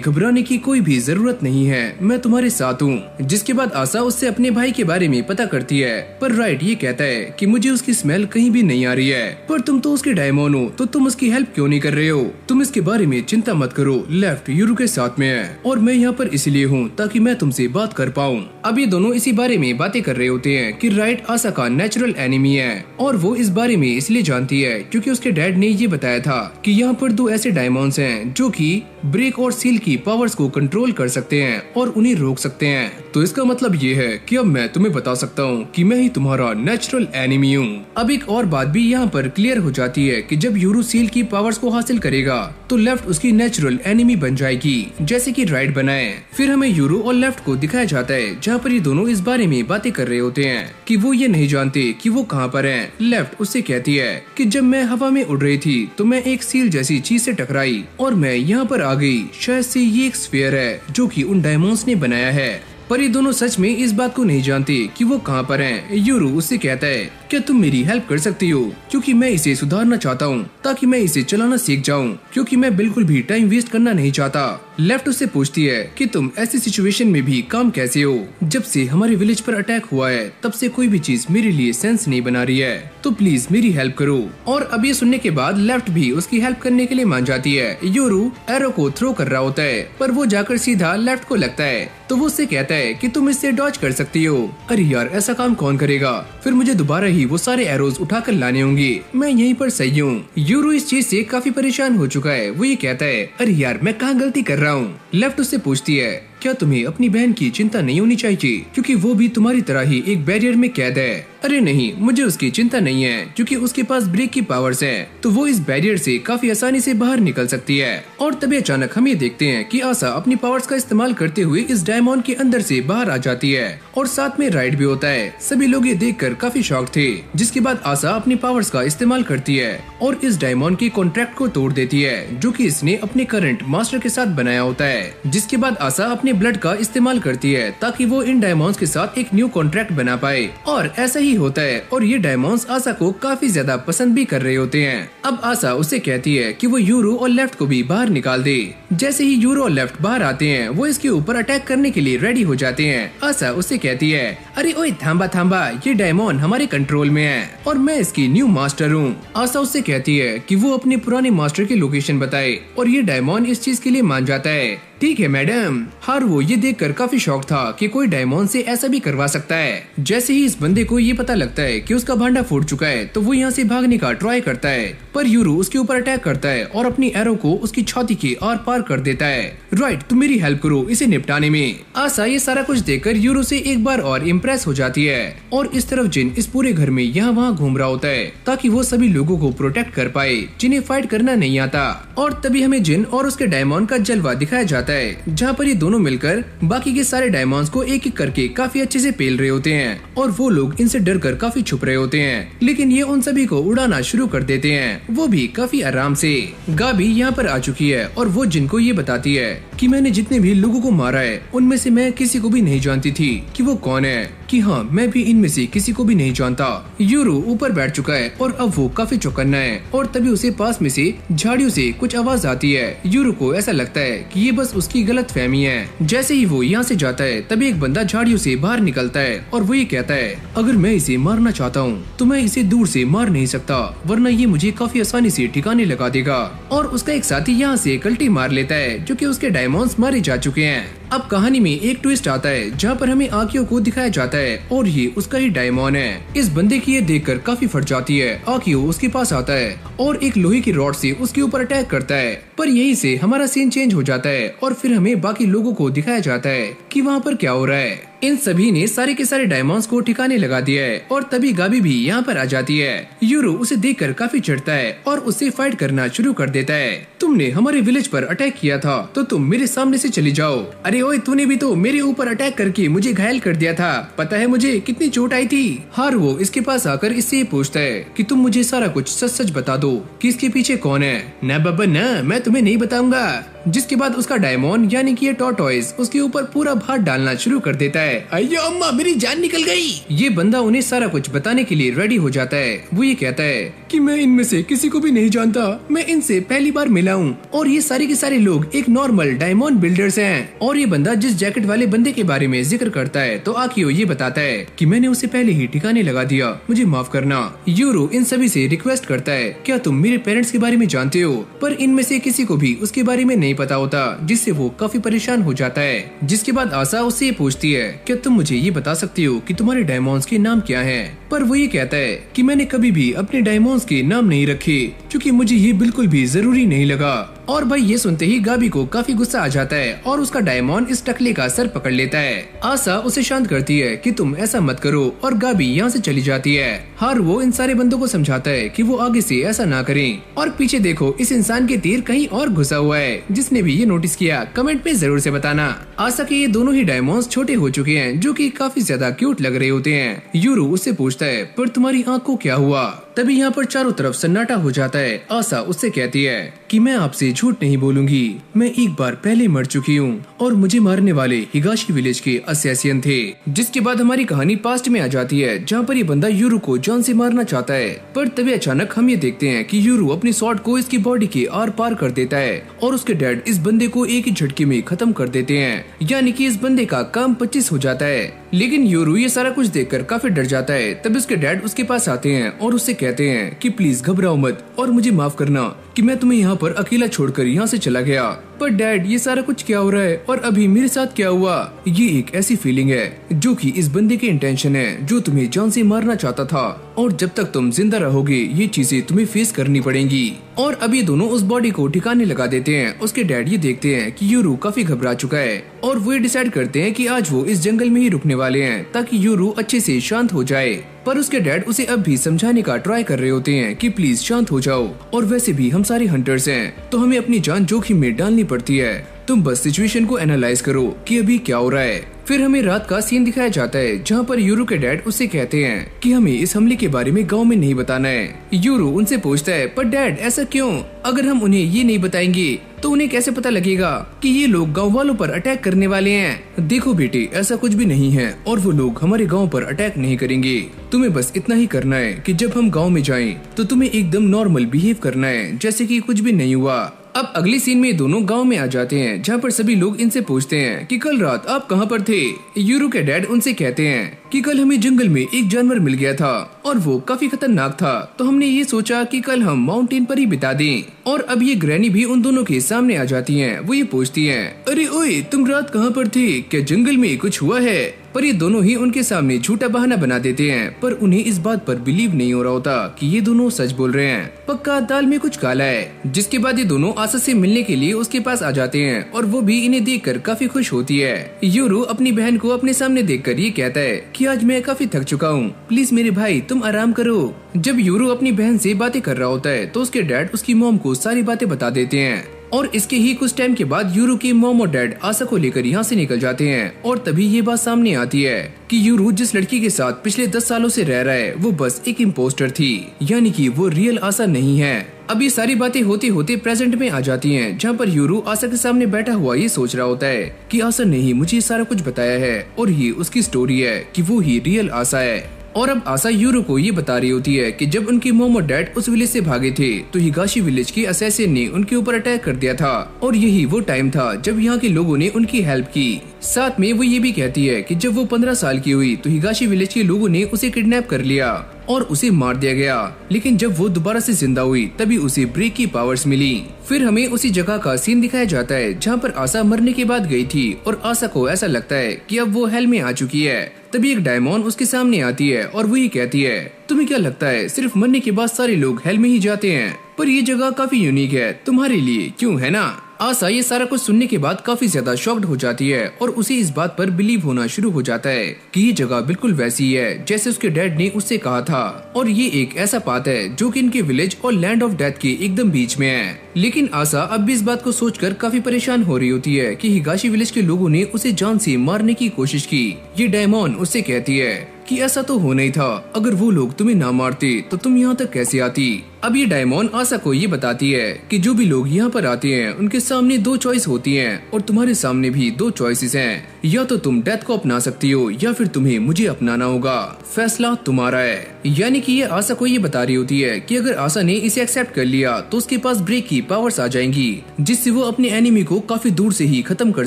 घबराने की कोई भी जरूरत नहीं है, मैं तुम्हारे साथ हूँ। जिसके बाद आसा उससे अपने भाई के बारे में पता करती है, पर राइट ये कहता है कि मुझे उसकी स्मेल कहीं भी नहीं आ रही है। पर तुम तो उसके डायमंड हो, तो तुम उसकी हेल्प क्यों नहीं कर रहे हो? तुम इसके बारे में चिंता मत करो, लेफ्ट यूरू के साथ में है और मैं यहाँ पर इसलिए हूँ ताकि मैं तुमसे बात कर पाऊँ। अब ये दोनों इसी बारे में बातें कर रहे होते हैं कि राइट आसा का नेचुरल एनिमी है और वो इस बारे में इसलिए जानती है क्योंकि उसके डैड ने ये बताया था कि यहाँ पर दो ऐसे डायमंड्स हैं जो कि ब्रेक और सील की पावर्स को कंट्रोल कर सकते हैं और उन्हें रोक सकते हैं। तो इसका मतलब ये है कि अब मैं तुम्हें बता सकता हूँ कि मैं ही तुम्हारा नेचुरल एनिमी हूँ। अब एक और बात भी यहाँ पर क्लियर हो जाती है कि जब यूरू सील की पावर्स को हासिल करेगा तो लेफ्ट उसकी नेचुरल एनिमी बन जाएगी, जैसे कि राइट बनाए। फिर हमें यूरू और लेफ्ट को दिखाया जाता है जहाँ पर ये दोनों इस बारे में बातें कर रहे होते हैं कि वो ये नहीं जानते कि वो कहाँ पर हैं। लेफ्ट उससे कहती है कि जब मैं हवा में उड़ रही थी तो मैं एक सील जैसी चीज से टकराई और मैं यहाँ पर आ गई। शायद से ये एक स्फीयर है जो कि उन डायमंड्स ने बनाया है, पर ये दोनों सच में इस बात को नहीं जानते कि वो कहाँ पर हैं। यूरू उससे कहता है क्या तुम मेरी हेल्प कर सकती हो, क्योंकि मैं इसे सुधारना चाहता हूँ ताकि मैं इसे चलाना सीख जाऊँ, क्योंकि मैं बिल्कुल भी टाइम वेस्ट करना नहीं चाहता। लेफ्ट उससे पूछती है कि तुम ऐसी सिचुएशन में भी काम कैसे हो? जब से हमारे विलेज पर अटैक हुआ है तब से कोई भी चीज मेरे लिए सेंस नहीं बना रही है, तो प्लीज मेरी हेल्प करो। और अब ये सुनने के बाद लेफ्ट भी उसकी हेल्प करने के लिए मान जाती है। यूरू एरो को थ्रो कर रहा होता है पर वो जाकर सीधा लेफ्ट को लगता है, तो वो उससे कहता है कि तुम इससे डॉज कर सकती हो। अरे यार, ऐसा काम कौन करेगा? फिर मुझे दोबारा ही वो सारे एरोज उठाकर लाने होंगे, मैं यहीं पर सही हूँ। यूरू इस चीज से काफी परेशान हो चुका है। वो ये कहता है अरे यार, मैं कहाँ गलती कर रहा हूँ? लेफ्ट उससे पूछती है क्या तुम्हें अपनी बहन की चिंता नहीं होनी चाहिए, क्योंकि वो भी तुम्हारी तरह ही एक बैरियर में कैद है। अरे नहीं, मुझे उसकी चिंता नहीं है क्योंकि उसके पास ब्रेक की पावर्स हैं, तो वो इस बैरियर से काफी आसानी से बाहर निकल सकती है। और तभी अचानक हम ये देखते हैं कि आसा अपनी पावर्स का इस्तेमाल करते हुए इस डायमंड के अंदर से बाहर आ जाती है और साथ में राइड भी होता है। सभी लोग ये देखकर काफी शॉक थे। जिसके बाद आसा अपनी पावर्स का इस्तेमाल करती है और इस डायमंड के कॉन्ट्रैक्ट को तोड़ देती है जो कि इसने अपने करंट मास्टर के साथ बनाया होता है। जिसके बाद आसा अपने ब्लड का इस्तेमाल करती है ताकि वो इन डायमंड्स के साथ एक न्यू कॉन्ट्रैक्ट बना पाए, और ऐसा ही होता है और ये डायमंड्स आसा को काफी ज्यादा पसंद भी कर रहे होते हैं। अब आसा उसे कहती है कि वो यूरू और लेफ्ट को भी बाहर निकाल दे। जैसे ही यूरो और लेफ्ट बाहर आते हैं वो इसके ऊपर अटैक करने के लिए रेडी हो जाते हैं। आसा उससे कहती है अरे ओए थांबा, ये डायमंड हमारे कंट्रोल में है और मैं इसकी न्यू मास्टर हूँ। आसा उससे कहती है कि वो अपने पुराने मास्टर की लोकेशन बताए और ये डायमंड इस चीज के लिए मान जाता है। ठीक है मैडम। हारू ये देखकर काफी शौक था कि कोई डायमंड से ऐसा भी करवा सकता है। जैसे ही इस बंदे को ये पता लगता है कि उसका भांडा फूट चुका है तो वो यहाँ से भागने का ट्राई करता है, पर यूरू उसके ऊपर अटैक करता है और अपनी एरो को उसकी छाती के आर पार कर देता है। राइट, तुम मेरी हेल्प करो इसे निपटाने में। आसा ये सारा कुछ देखकर यूरू से एक बार और इम्प्रेस हो जाती है और इस तरफ जिन इस पूरे घर में यहाँ वहाँ घूम रहा होता है ताकि वो सभी लोगों को प्रोटेक्ट कर पाए जिन्हें फाइट करना नहीं आता। और तभी हमें जिन और उसके डायमंड का जलवा दिखाया जाता है जहाँ पर ये दोनों मिलकर बाकी के सारे डायमंड्स को एक एक करके काफी अच्छे से पेल रहे होते हैं और वो लोग इनसे डरकर काफी छुप रहे होते हैं, लेकिन ये उन सभी को उड़ाना शुरू कर देते हैं, वो भी काफी आराम से। गाबी यहाँ पर आ चुकी है और वो जिन इनको ये बताती है कि मैंने जितने भी लोगों को मारा है उनमें से मैं किसी को भी नहीं जानती थी कि वो कौन है, कि हाँ मैं भी इनमें से किसी को भी नहीं जानता। यूरो ऊपर बैठ चुका है और अब वो काफी चौकन्ना है और तभी उसे पास में से झाड़ियों से कुछ आवाज आती है। यूरो को ऐसा लगता है कि ये बस उसकी गलत फहमी है। जैसे ही वो यहाँ से जाता है तभी एक बंदा झाड़ियों से बाहर निकलता है और वो ये कहता है अगर मैं इसे मारना चाहता हूँ तो मैं इसे दूर से मार नहीं सकता, वरना ये मुझे काफी आसानी से ठिकाने लगा देगा। और उसका एक साथी यहाँ से कल्टी मार लेता है जो कि उसके डायमंड्स मारे जा चुके हैं। अब कहानी में एक ट्विस्ट आता है जहाँ पर हमें आकियो को दिखाया जाता है और ये उसका ही डायमंड है। इस बंदे की ये देखकर काफी फट जाती है। आकियो उसके पास आता है और एक लोहे की रॉड से उसके ऊपर अटैक करता है, पर यहीं से हमारा सीन चेंज हो जाता है और फिर हमें बाकी लोगों को दिखाया जाता है कि वहाँ पर क्या हो रहा है। इन सभी ने सारे के सारे डायमंड्स को ठिकाने लगा दिया है और तभी गाबी भी यहाँ पर आ जाती है। यूरो उसे देखकर काफी चिढ़ता है और उससे फाइट करना शुरू कर देता है। तुमने हमारे विलेज पर अटैक किया था तो तुम मेरे सामने से चली जाओ। अरे ओए, तूने भी तो मेरे ऊपर अटैक करके मुझे घायल कर दिया था, पता है मुझे कितनी चोट आई थी। हारुओ इसके पास आकर इससे पूछता है कि तुम मुझे सारा कुछ सच सच बता दो कि इसके पीछे कौन है। ना बाबा ना, मैं तुम्हें नहीं बताऊंगा। जिसके बाद उसका डायमंड यानी कि ये टॉर्टोइस उसके ऊपर पूरा भार डालना शुरू कर देता है। अयो अम्मा, मेरी जान निकल गई। ये बंदा उन्हें सारा कुछ बताने के लिए रेडी हो जाता है। वो ये कहता है कि मैं इनमें से किसी को भी नहीं जानता, मैं इनसे पहली बार मिला हूँ और ये सारे के सारे लोग एक नॉर्मल डायमंड बिल्डर्स हैं। और ये बंदा जिस जैकेट वाले बंदे के बारे में जिक्र करता है तो आकियो ये बताता है कि मैंने उसे पहले ही ठिकाने लगा दिया, मुझे माफ करना। यूरो इन सभी से रिक्वेस्ट करता है क्या तुम मेरे पेरेंट्स के बारे में जानते हो, पर इनमें से किसी को भी उसके बारे में नहीं पता होता, जिससे वो काफी परेशान हो जाता है। जिसके बाद आशा उससे ये पूछती है क्या तुम मुझे ये बता सकती हो कि तुम्हारे डायमंड्स के नाम क्या हैं? पर वो ये कहता है कि मैंने कभी भी अपने डायमंड्स के नाम नहीं रखे क्योंकि मुझे ये बिल्कुल भी जरूरी नहीं लगा। और भाई ये सुनते ही गाबी को काफी गुस्सा आ जाता है और उसका डायमंड इस टकले का सर पकड़ लेता है। आशा उसे शांत करती है कि तुम ऐसा मत करो और गाबी यहाँ से चली जाती है। हर वो इन सारे बंदों को समझाता है कि वो आगे से ऐसा ना करें। और पीछे देखो, इस इंसान के तीर कहीं और घुसा हुआ है। जिसने भी ये नोटिस किया कमेंट में जरूर से बताना। आशा के ये दोनों ही डायमंड्स छोटे हो चुके हैं जो कि काफी ज्यादा क्यूट लग रहे होते हैं। यूरो उससे पूछता है पर तुम्हारी आँख को क्या हुआ? तभी यहाँ पर चारों तरफ सन्नाटा हो जाता है। आशा उससे कहती है कि मैं आपसे झूठ नहीं बोलूंगी, मैं एक बार पहले मर चुकी हूँ और मुझे मारने वाले हिगाशी विलेज के असैसियन थे। जिसके बाद हमारी कहानी पास्ट में आ जाती है जहाँ पर ये बंदा यूरो को जान से मारना चाहता है, पर तभी अचानक हम ये देखते हैं कि यूरो अपनी स्वॉर्ड को इसकी बॉडी के आर पार कर देता है और उसके डैड इस बंदे को एक ही झटके में खत्म कर देते हैं, यानी कि इस बंदे का काम 25 हो जाता है। लेकिन यूरो ये सारा कुछ देखकर काफी डर जाता है। तब उसके डैड उसके पास आते हैं और उससे कहते हैं कि प्लीज घबराओ मत और मुझे माफ करना कि मैं तुम्हें यहाँ पर अकेला छोड़कर यहाँ से चला गया। पर डैड ये सारा कुछ क्या हो रहा है और अभी मेरे साथ क्या हुआ? ये एक ऐसी फीलिंग है जो कि इस बंदे के इंटेंशन है जो तुम्हें जान से मारना चाहता था और जब तक तुम जिंदा रहोगे ये चीजें तुम्हें फेस करनी पड़ेंगी। और अब ये दोनों उस बॉडी को ठिकाने लगा देते हैं। उसके डैड ये देखते हैं कि यूरो काफी घबरा चुका है और वो डिसाइड करते हैं कि आज वो इस जंगल में ही रुकने वाले हैं ताकि यूरो अच्छे से शांत हो जाए। पर उसके डैड उसे अब भी समझाने का ट्राई कर रहे होते हैं कि प्लीज शांत हो जाओ और वैसे भी हम सारे हंटर्स हैं तो हमें अपनी जान जोखिम में डालनी पड़ती है, तुम बस सिचुएशन को एनालाइज करो कि अभी क्या हो रहा है। फिर हमें रात का सीन दिखाया जाता है जहाँ पर यूरो के डैड उससे कहते हैं कि हमें इस हमले के बारे में गांव में नहीं बताना है। यूरो उनसे पूछता है पर डैड ऐसा क्यों? अगर हम उन्हें ये नहीं बताएंगे तो उन्हें कैसे पता लगेगा कि ये लोग गांव वालों पर अटैक करने वाले हैं? देखो बेटे, ऐसा कुछ भी नहीं है और वो लोग हमारे गांव पर अटैक नहीं करेंगे। तुम्हें बस इतना ही करना है कि जब हम गांव में जाएं तो तुम्हें एकदम नॉर्मल बिहेव करना है जैसे कि कुछ भी नहीं हुआ। अब अगले सीन में दोनों गांव में आ जाते हैं जहाँ पर सभी लोग इनसे पूछते हैं कि कल रात आप कहाँ पर थे? यूरो के डैड उनसे कहते हैं कि कल हमें जंगल में एक जानवर मिल गया था और वो काफी खतरनाक था, तो हमने ये सोचा कि कल हम माउंटेन पर ही बिता दें। और अब ये ग्रैनी भी उन दोनों के सामने आ जाती हैं। वो ये पूछती हैं, अरे ओए तुम रात कहाँ पर थे? क्या जंगल में कुछ हुआ है? पर ये दोनों ही उनके सामने झूठा बहाना बना देते हैं, पर उन्हें इस बात पर बिलीव नहीं हो रहा होता कि ये दोनों सच बोल रहे हैं। पक्का दाल में कुछ काला है। जिसके बाद ये दोनों आशा से मिलने के लिए उसके पास आ जाते हैं और वो भी इन्हें देखकर काफी खुश होती है। यूरो अपनी बहन को अपने सामने देखकर ये कहता है कि आज मैं काफी थक चुका हूँ, प्लीज मेरे भाई तुम आराम करो। जब यूरो अपनी बहन से बातें कर रहा होता है तो उसके डैड उसकी मॉम को सारी बातें बता देते हैं। और इसके ही कुछ टाइम के बाद यूरू के मॉम और डैड आशा को लेकर यहाँ से निकल जाते हैं और तभी ये बात सामने आती है कि यूरू जिस लड़की के साथ पिछले 10 सालों से रह रहा है वो बस एक इम्पोस्टर थी, यानी कि वो रियल आशा नहीं है। अब ये सारी बातें होते होते प्रेजेंट में आ जाती हैं, जहाँ पर यूरू आशा के सामने बैठा हुआ ये सोच रहा होता है कि आशा ने ही मुझे सारा कुछ बताया है और ये उसकी स्टोरी है कि वो ही रियल आशा है। और अब आशा यूरू को ये बता रही होती है कि जब उनकी मॉम और डैड उस विलेज से भागे थे तो हिगाशी विलेज के असैसिन ने उनके ऊपर अटैक कर दिया था और यही वो टाइम था जब यहाँ के लोगों ने उनकी हेल्प की। साथ में वो ये भी कहती है कि जब वो 15 साल की हुई तो हिगाशी विलेज के लोगों ने उसे किडनैप कर लिया और उसे मार दिया गया, लेकिन जब वो दोबारा से जिंदा हुई तभी उसे ब्रेक की पावर्स मिली। फिर हमें उसी जगह का सीन दिखाया जाता है जहाँ पर आशा मरने के बाद गई थी और आशा को ऐसा लगता है कि अब वो हेल में आ चुकी है। तभी एक डायमंड उसके सामने आती है और वो ये कहती है, तुम्हें क्या लगता है सिर्फ मरने के बाद सारे लोग हेल में ही जाते हैं? पर ये जगह काफी यूनिक है तुम्हारे लिए, क्यों है ना? आशा ये सारा कुछ सुनने के बाद काफी ज्यादा शॉक्ड हो जाती है और उसे इस बात पर बिलीव होना शुरू हो जाता है कि ये जगह बिल्कुल वैसी है जैसे उसके डैड ने उससे कहा था और ये एक ऐसा पाथ है जो कि इनके विलेज और लैंड ऑफ डेथ के एकदम बीच में है। लेकिन आशा अब भी इस बात को सोचकर काफी परेशान हो रही होती है कि हिगाशी विलेज के लोगों ने उसे जान से मारने की कोशिश की। ये डायमंड उससे कहती है कि ऐसा तो हो नहीं था, अगर वो लोग तुम्हें ना मारते तो तुम यहाँ तक कैसे आती? अब ये डायमंड आशा को ये बताती है कि जो भी लोग यहाँ पर आते हैं उनके सामने 2 चॉइस होती हैं और तुम्हारे सामने भी 2 चॉइसेस हैं, या तो तुम डेथ को अपना सकती हो या फिर तुम्हें मुझे अपनाना होगा, फैसला तुम्हारा है। यानी कि ये आशा को ये बता रही होती है कि अगर आशा ने इसे एक्सेप्ट कर लिया तो उसके पास ब्रेक की पावर्स आ जाएंगी जिससे वो अपने एनिमी को काफी दूर से ही खत्म कर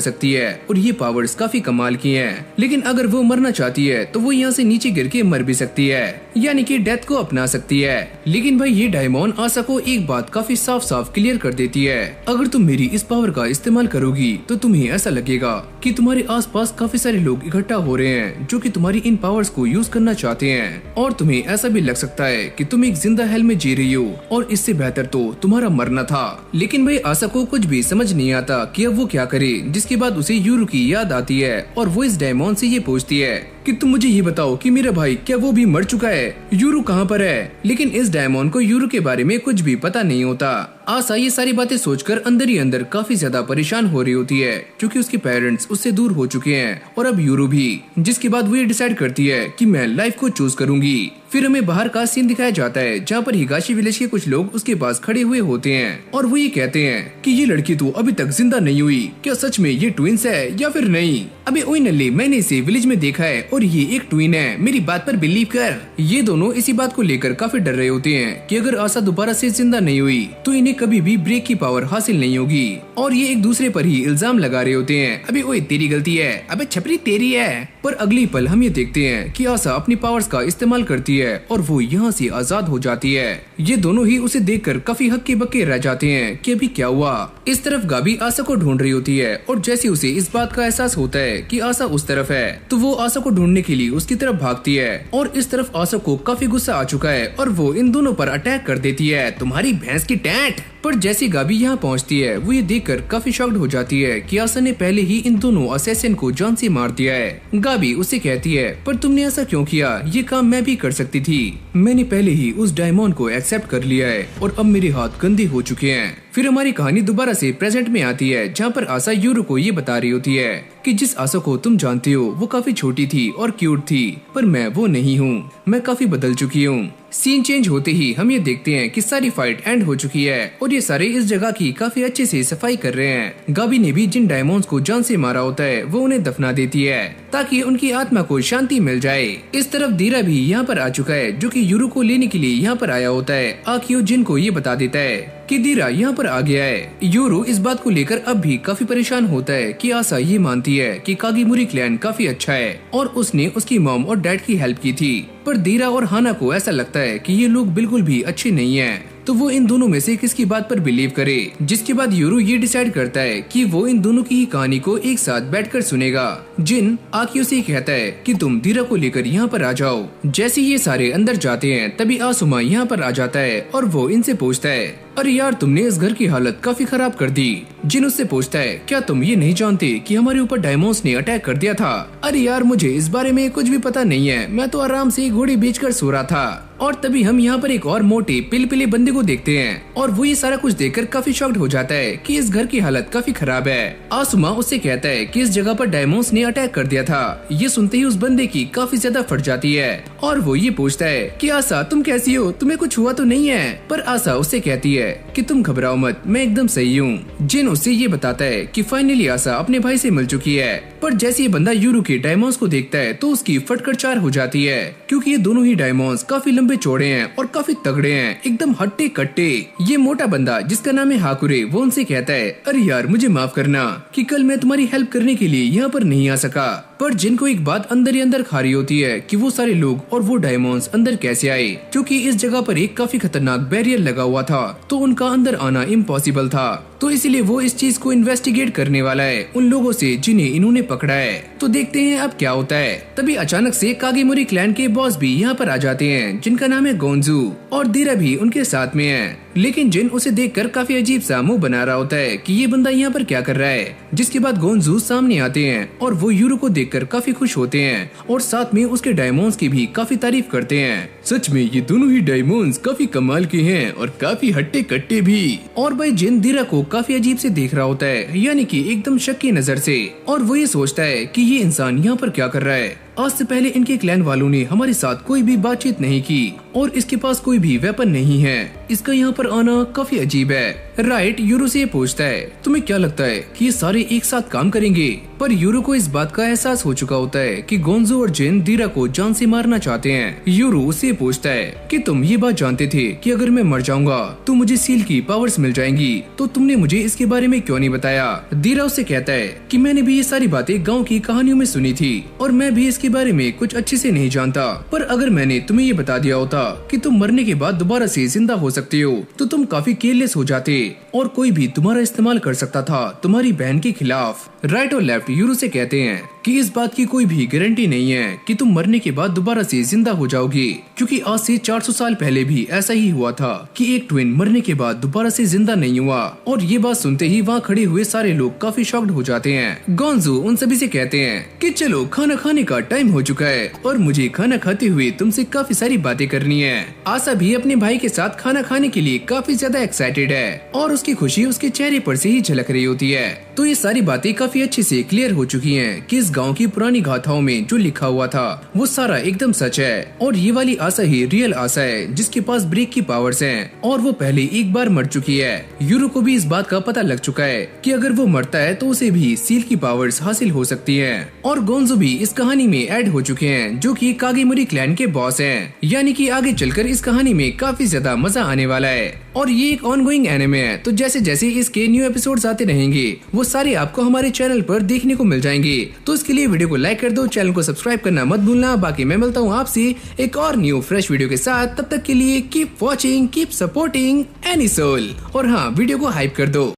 सकती है और ये पावर्स काफी कमाल की हैं। लेकिन अगर वो मरना चाहती है तो वो यहाँ से नीचे गिर के मर भी सकती है, यानी कि डेथ को अपना सकती है। लेकिन भाई ये डायमंड आशा को एक बात काफी साफ साफ क्लियर कर देती है, अगर तुम मेरी इस पावर का इस्तेमाल करोगी तो तुम्हें ऐसा लगेगा कि तुम्हारे आसपास काफी सारे लोग इकट्ठा हो रहे हैं जो कि तुम्हारी इन पावर्स को यूज करना चाहते हैं और तुम्हें ऐसा भी लग सकता है कि तुम एक जिंदा हेल में जी रही हो और इससे बेहतर तो तुम्हारा मरना था। लेकिन भाई आशा को कुछ भी समझ नहीं आता कि अब वो क्या करे, जिसके बाद उसे यूरू की याद आती है और वो इस डायमंड से ये पूछती है कि तुम मुझे ये बताओ कि मेरा भाई क्या वो भी मर चुका है, यूरू कहाँ पर है? लेकिन इस डायमंड को यूरू के बारे में कुछ भी पता नहीं होता। आशा ये सारी बातें सोचकर अंदर ही अंदर काफी ज्यादा परेशान हो रही होती है क्योंकि उसके पेरेंट्स उससे दूर हो चुके हैं और अब यूरू भी, जिसके बाद वो ये डिसाइड करती है कि मैं लाइफ को चूज करूंगी। फिर हमें बाहर का सीन दिखाया जाता है जहाँ पर हिगाशी विलेज के कुछ लोग उसके पास खड़े हुए होते हैं और वो ये कहते हैं कि ये लड़की तो अभी तक जिंदा नहीं हुई, क्या सच में ये ट्विंस है या फिर नहीं? अबे ओए नल्ले, मैंने इसे विलेज में देखा है और ये एक ट्विन है, मेरी बात पर बिलीव कर। ये दोनों इसी बात को लेकर काफी डर रहे होते हैं कि अगर आशा दोबारा से जिंदा नहीं हुई तो इन्हें कभी भी ब्रेक की पावर हासिल नहीं होगी और ये एक दूसरे पर ही इल्जाम लगा रहे होते हैं। अबे ओए तेरी गलती है, अबे छपरी तेरी है। पर अगली पल हम ये देखते हैं कि आशा अपनी पावर्स का इस्तेमाल करती है और वो यहाँ से आजाद हो जाती है। ये दोनों ही उसे देखकर काफी हक्के बक्के रह जाते हैं कि अभी क्या हुआ। इस तरफ गाबी आशा को ढूंढ रही होती है और जैसे उसे इस बात का एहसास होता है कि आशा उस तरफ है तो वो आशा को ढूंढने के लिए उसकी तरफ भागती है और इस तरफ आशा को काफी गुस्सा आ चुका है और वो इन दोनों पर अटैक कर देती है, तुम्हारी भैंस की टैट। पर जैसी गाबी यहाँ पहुँचती है वो ये देखकर काफी शॉक्ड हो जाती है कि आशा ने पहले ही इन दोनों असैसिन को जान से मार दिया है। गाबी उससे कहती है, पर तुमने ऐसा क्यों किया? ये काम मैं भी कर सकती थी, मैंने पहले ही उस डायमंड को एक्सेप्ट कर लिया है और अब मेरे हाथ गंदे हो चुके हैं। फिर हमारी कहानी दोबारा से प्रेजेंट में आती है जहाँ पर आशा यूरू को ये बता रही होती है कि जिस आशा को तुम जानते हो वो काफी छोटी थी और क्यूट थी, पर मैं वो नहीं हूँ, मैं काफी बदल चुकी हूँ। सीन चेंज होते ही हम ये देखते हैं कि सारी फाइट एंड हो चुकी है और ये सारे इस जगह की काफी अच्छे से सफाई कर रहे हैं। गाबी ने भी जिन डायमंड्स को जान से मारा होता है वो उन्हें दफना देती है ताकि उनकी आत्मा को शांति मिल जाए। इस तरफ दीरा भी यहाँ पर आ चुका है जो कि यूरू को लेने के लिए यहाँ पर आया होता है। आकियो जिन को ये बता देता है कि दीरा यहाँ पर आ गया है। यूरू इस बात को लेकर अब भी काफी परेशान होता है कि आशा ये मानती है कि कागीमुरी क्लैन काफी अच्छा है और उसने उसकी मॉम और डैड की हेल्प की थी, पर दीरा और हाना को ऐसा लगता है कि ये लोग बिल्कुल भी अच्छे नहीं हैं। तो वो इन दोनों में से किसकी बात पर बिलीव करे, जिसके बाद यूरू ये डिसाइड करता है कि वो इन दोनों की ही कहानी को एक साथ बैठकर सुनेगा। जिन आकियो से कहता है कि तुम दीरा को लेकर यहाँ पर आ जाओ। जैसे ये सारे अंदर जाते हैं तभी आसुमा यहाँ पर आ जाता है और वो इनसे पूछता है, अरे यार तुमने इस घर की हालत काफी खराब कर दी। जिन उससे पूछता है, क्या तुम ये नहीं जानते कि हमारे ऊपर डायमंड्स ने अटैक कर दिया था? अरे यार मुझे इस बारे में कुछ भी पता नहीं है, मैं तो आराम से घोड़ी बेचकर सो रहा था। और तभी हम यहाँ पर एक और मोटे पिलपिले बंदे को देखते हैं और वो ये सारा कुछ देखकर काफी शॉक्ड हो जाता है कि इस घर की हालत काफी खराब है। आसुमा उससे कहता है कि इस जगह पर डायमंड्स ने अटैक कर दिया था। ये सुनते ही उस बंदे की काफी ज्यादा फट जाती है और वो ये पूछता है कि आशा तुम कैसी हो, तुम्हें कुछ हुआ तो नहीं है? पर आशा उससे कहती है कि तुम घबराओ मत, मैं एकदम सही हूँ। जिन उससे ये बताता है कि फाइनली आशा अपने भाई से मिल चुकी है। पर जैसे ये बंदा यूरू के डायमंड्स को देखता है तो उसकी फटकर चार हो जाती है, क्योंकि ये दोनों ही डायमंड्स काफी लंबे चौड़े हैं और काफी तगड़े हैं, एकदम हट्टे कट्टे। ये मोटा बंदा जिसका नाम है हाकुरे वो उनसे कहता है अरे यार मुझे माफ करना कि कल मैं तुम्हारी हेल्प करने के लिए यहाँ पर नहीं आ सका। पर जिनको एक बात अंदर ही अंदर खा रही होती है कि वो सारे लोग और वो डायमंड्स अंदर कैसे आए, क्योंकि इस जगह पर एक काफी खतरनाक बैरियर लगा हुआ था तो उनका अंदर आना इम्पॉसिबल था। तो इसलिए वो इस चीज को इन्वेस्टिगेट करने वाला है उन लोगों से जिन्हें इन्होंने पकड़ा है। तो देखते हैं अब क्या होता है। तभी अचानक से कागेमोरी क्लैन के बॉस भी यहाँ पर आ जाते हैं जिनका नाम है गोंजू, और दीरा भी उनके साथ में है। लेकिन जिन उसे देखकर काफी अजीब सा मुंह बना रहा होता है कि ये बंदा यहाँ पर क्या कर रहा है। जिसके बाद गोंजू सामने आते हैं और वो यूरो को देखकर काफी खुश होते हैं और साथ में उसके डायमंड्स की भी काफी तारीफ करते हैं। सच में ये दोनों ही डायमंड्स काफी कमाल के हैं और काफी हट्टे कट्टे भी। और भाई जिन दीरा को काफी अजीब से देख रहा होता है, यानी कि एकदम शक की नजर से, और वो ये सोचता है कि ये इंसान यहाँ पर क्या कर रहा है। आज से पहले इनके क्लैन वालों ने हमारे साथ कोई भी बातचीत नहीं की और इसके पास कोई भी वेपन नहीं है। इसका यहाँ पर आना काफी अजीब है। राइट यूरो से पूछता है तुम्हें क्या लगता है कि ये सारे एक साथ काम करेंगे? पर यूरो को इस बात का एहसास हो चुका होता है कि गोंजो और जिन दीरा को जान से मारना चाहते हैं। यूरो उससे पूछता है कि तुम ये बात जानते थे कि अगर मैं मर जाऊंगा तो मुझे सील की पावर्स मिल जाएंगी, तो तुमने मुझे इसके बारे में क्यों नहीं बताया? दीरा उससे कहता है कि मैंने भी ये सारी बातें गाँव की कहानियों में सुनी थी और मैं भी इसके बारे में कुछ अच्छे से नहीं जानता। पर अगर मैंने तुम्हें ये बता दिया होता कि तुम मरने के बाद दोबारा से जिंदा हो सकते हो तो तुम काफी केयरलेस हो जाते और कोई भी तुम्हारा इस्तेमाल कर सकता था तुम्हारी बहन के खिलाफ। राइट और लेफ्ट यूरो से कहते हैं कि इस बात की कोई भी गारंटी नहीं है कि तुम मरने के बाद दोबारा से जिंदा हो जाओगे, क्योंकि आज से 400 साल पहले भी ऐसा ही हुआ था कि एक ट्विन मरने के बाद दोबारा से जिंदा नहीं हुआ। और ये बात सुनते ही वहाँ खड़े हुए सारे लोग काफी शॉक्ड हो जाते हैं। गोंजू उन सभी से कहते हैं कि चलो खाना खाने का टाइम हो चुका है और मुझे खाना खाते हुए तुमसे काफी सारी बातें करनी है। आशा भी अपने भाई के साथ खाना खाने के लिए काफी ज्यादा एक्साइटेड है और उसकी खुशी उसके चेहरे पर से ही झलक रही होती है। तो ये सारी बातें काफी अच्छे से क्लियर हो चुकी हैं कि इस गांव की पुरानी गाथाओं में जो लिखा हुआ था वो सारा एकदम सच है और ये वाली आशा ही रियल आशा है जिसके पास ब्रेक की पावर्स हैं और वो पहले एक बार मर चुकी है। यूरो को भी इस बात का पता लग चुका है कि अगर वो मरता है तो उसे भी सील की पावर्स हासिल हो सकती है। और गोंजो भी इस कहानी में ऐड हो चुके हैं जो कि कागेमोरी क्लैन के बॉस हैं, यानी कि आगे चलकर इस कहानी में काफी ज्यादा मजा आने वाला है। और ये एक ऑनगोइंग एनिमे है, तो जैसे जैसे इसके न्यू एपिसोड्स आते रहेंगे वो सारे आपको हमारे चैनल पर देखने को मिल जाएंगे। तो इसके लिए वीडियो को लाइक कर दो, चैनल को सब्सक्राइब करना मत भूलना। बाकी मैं मिलता हूँ आपसे एक और न्यू फ्रेश वीडियो के साथ, तब तक के लिए keep watching, keep supporting anisole. और हाँ, वीडियो को हाइप कर दो।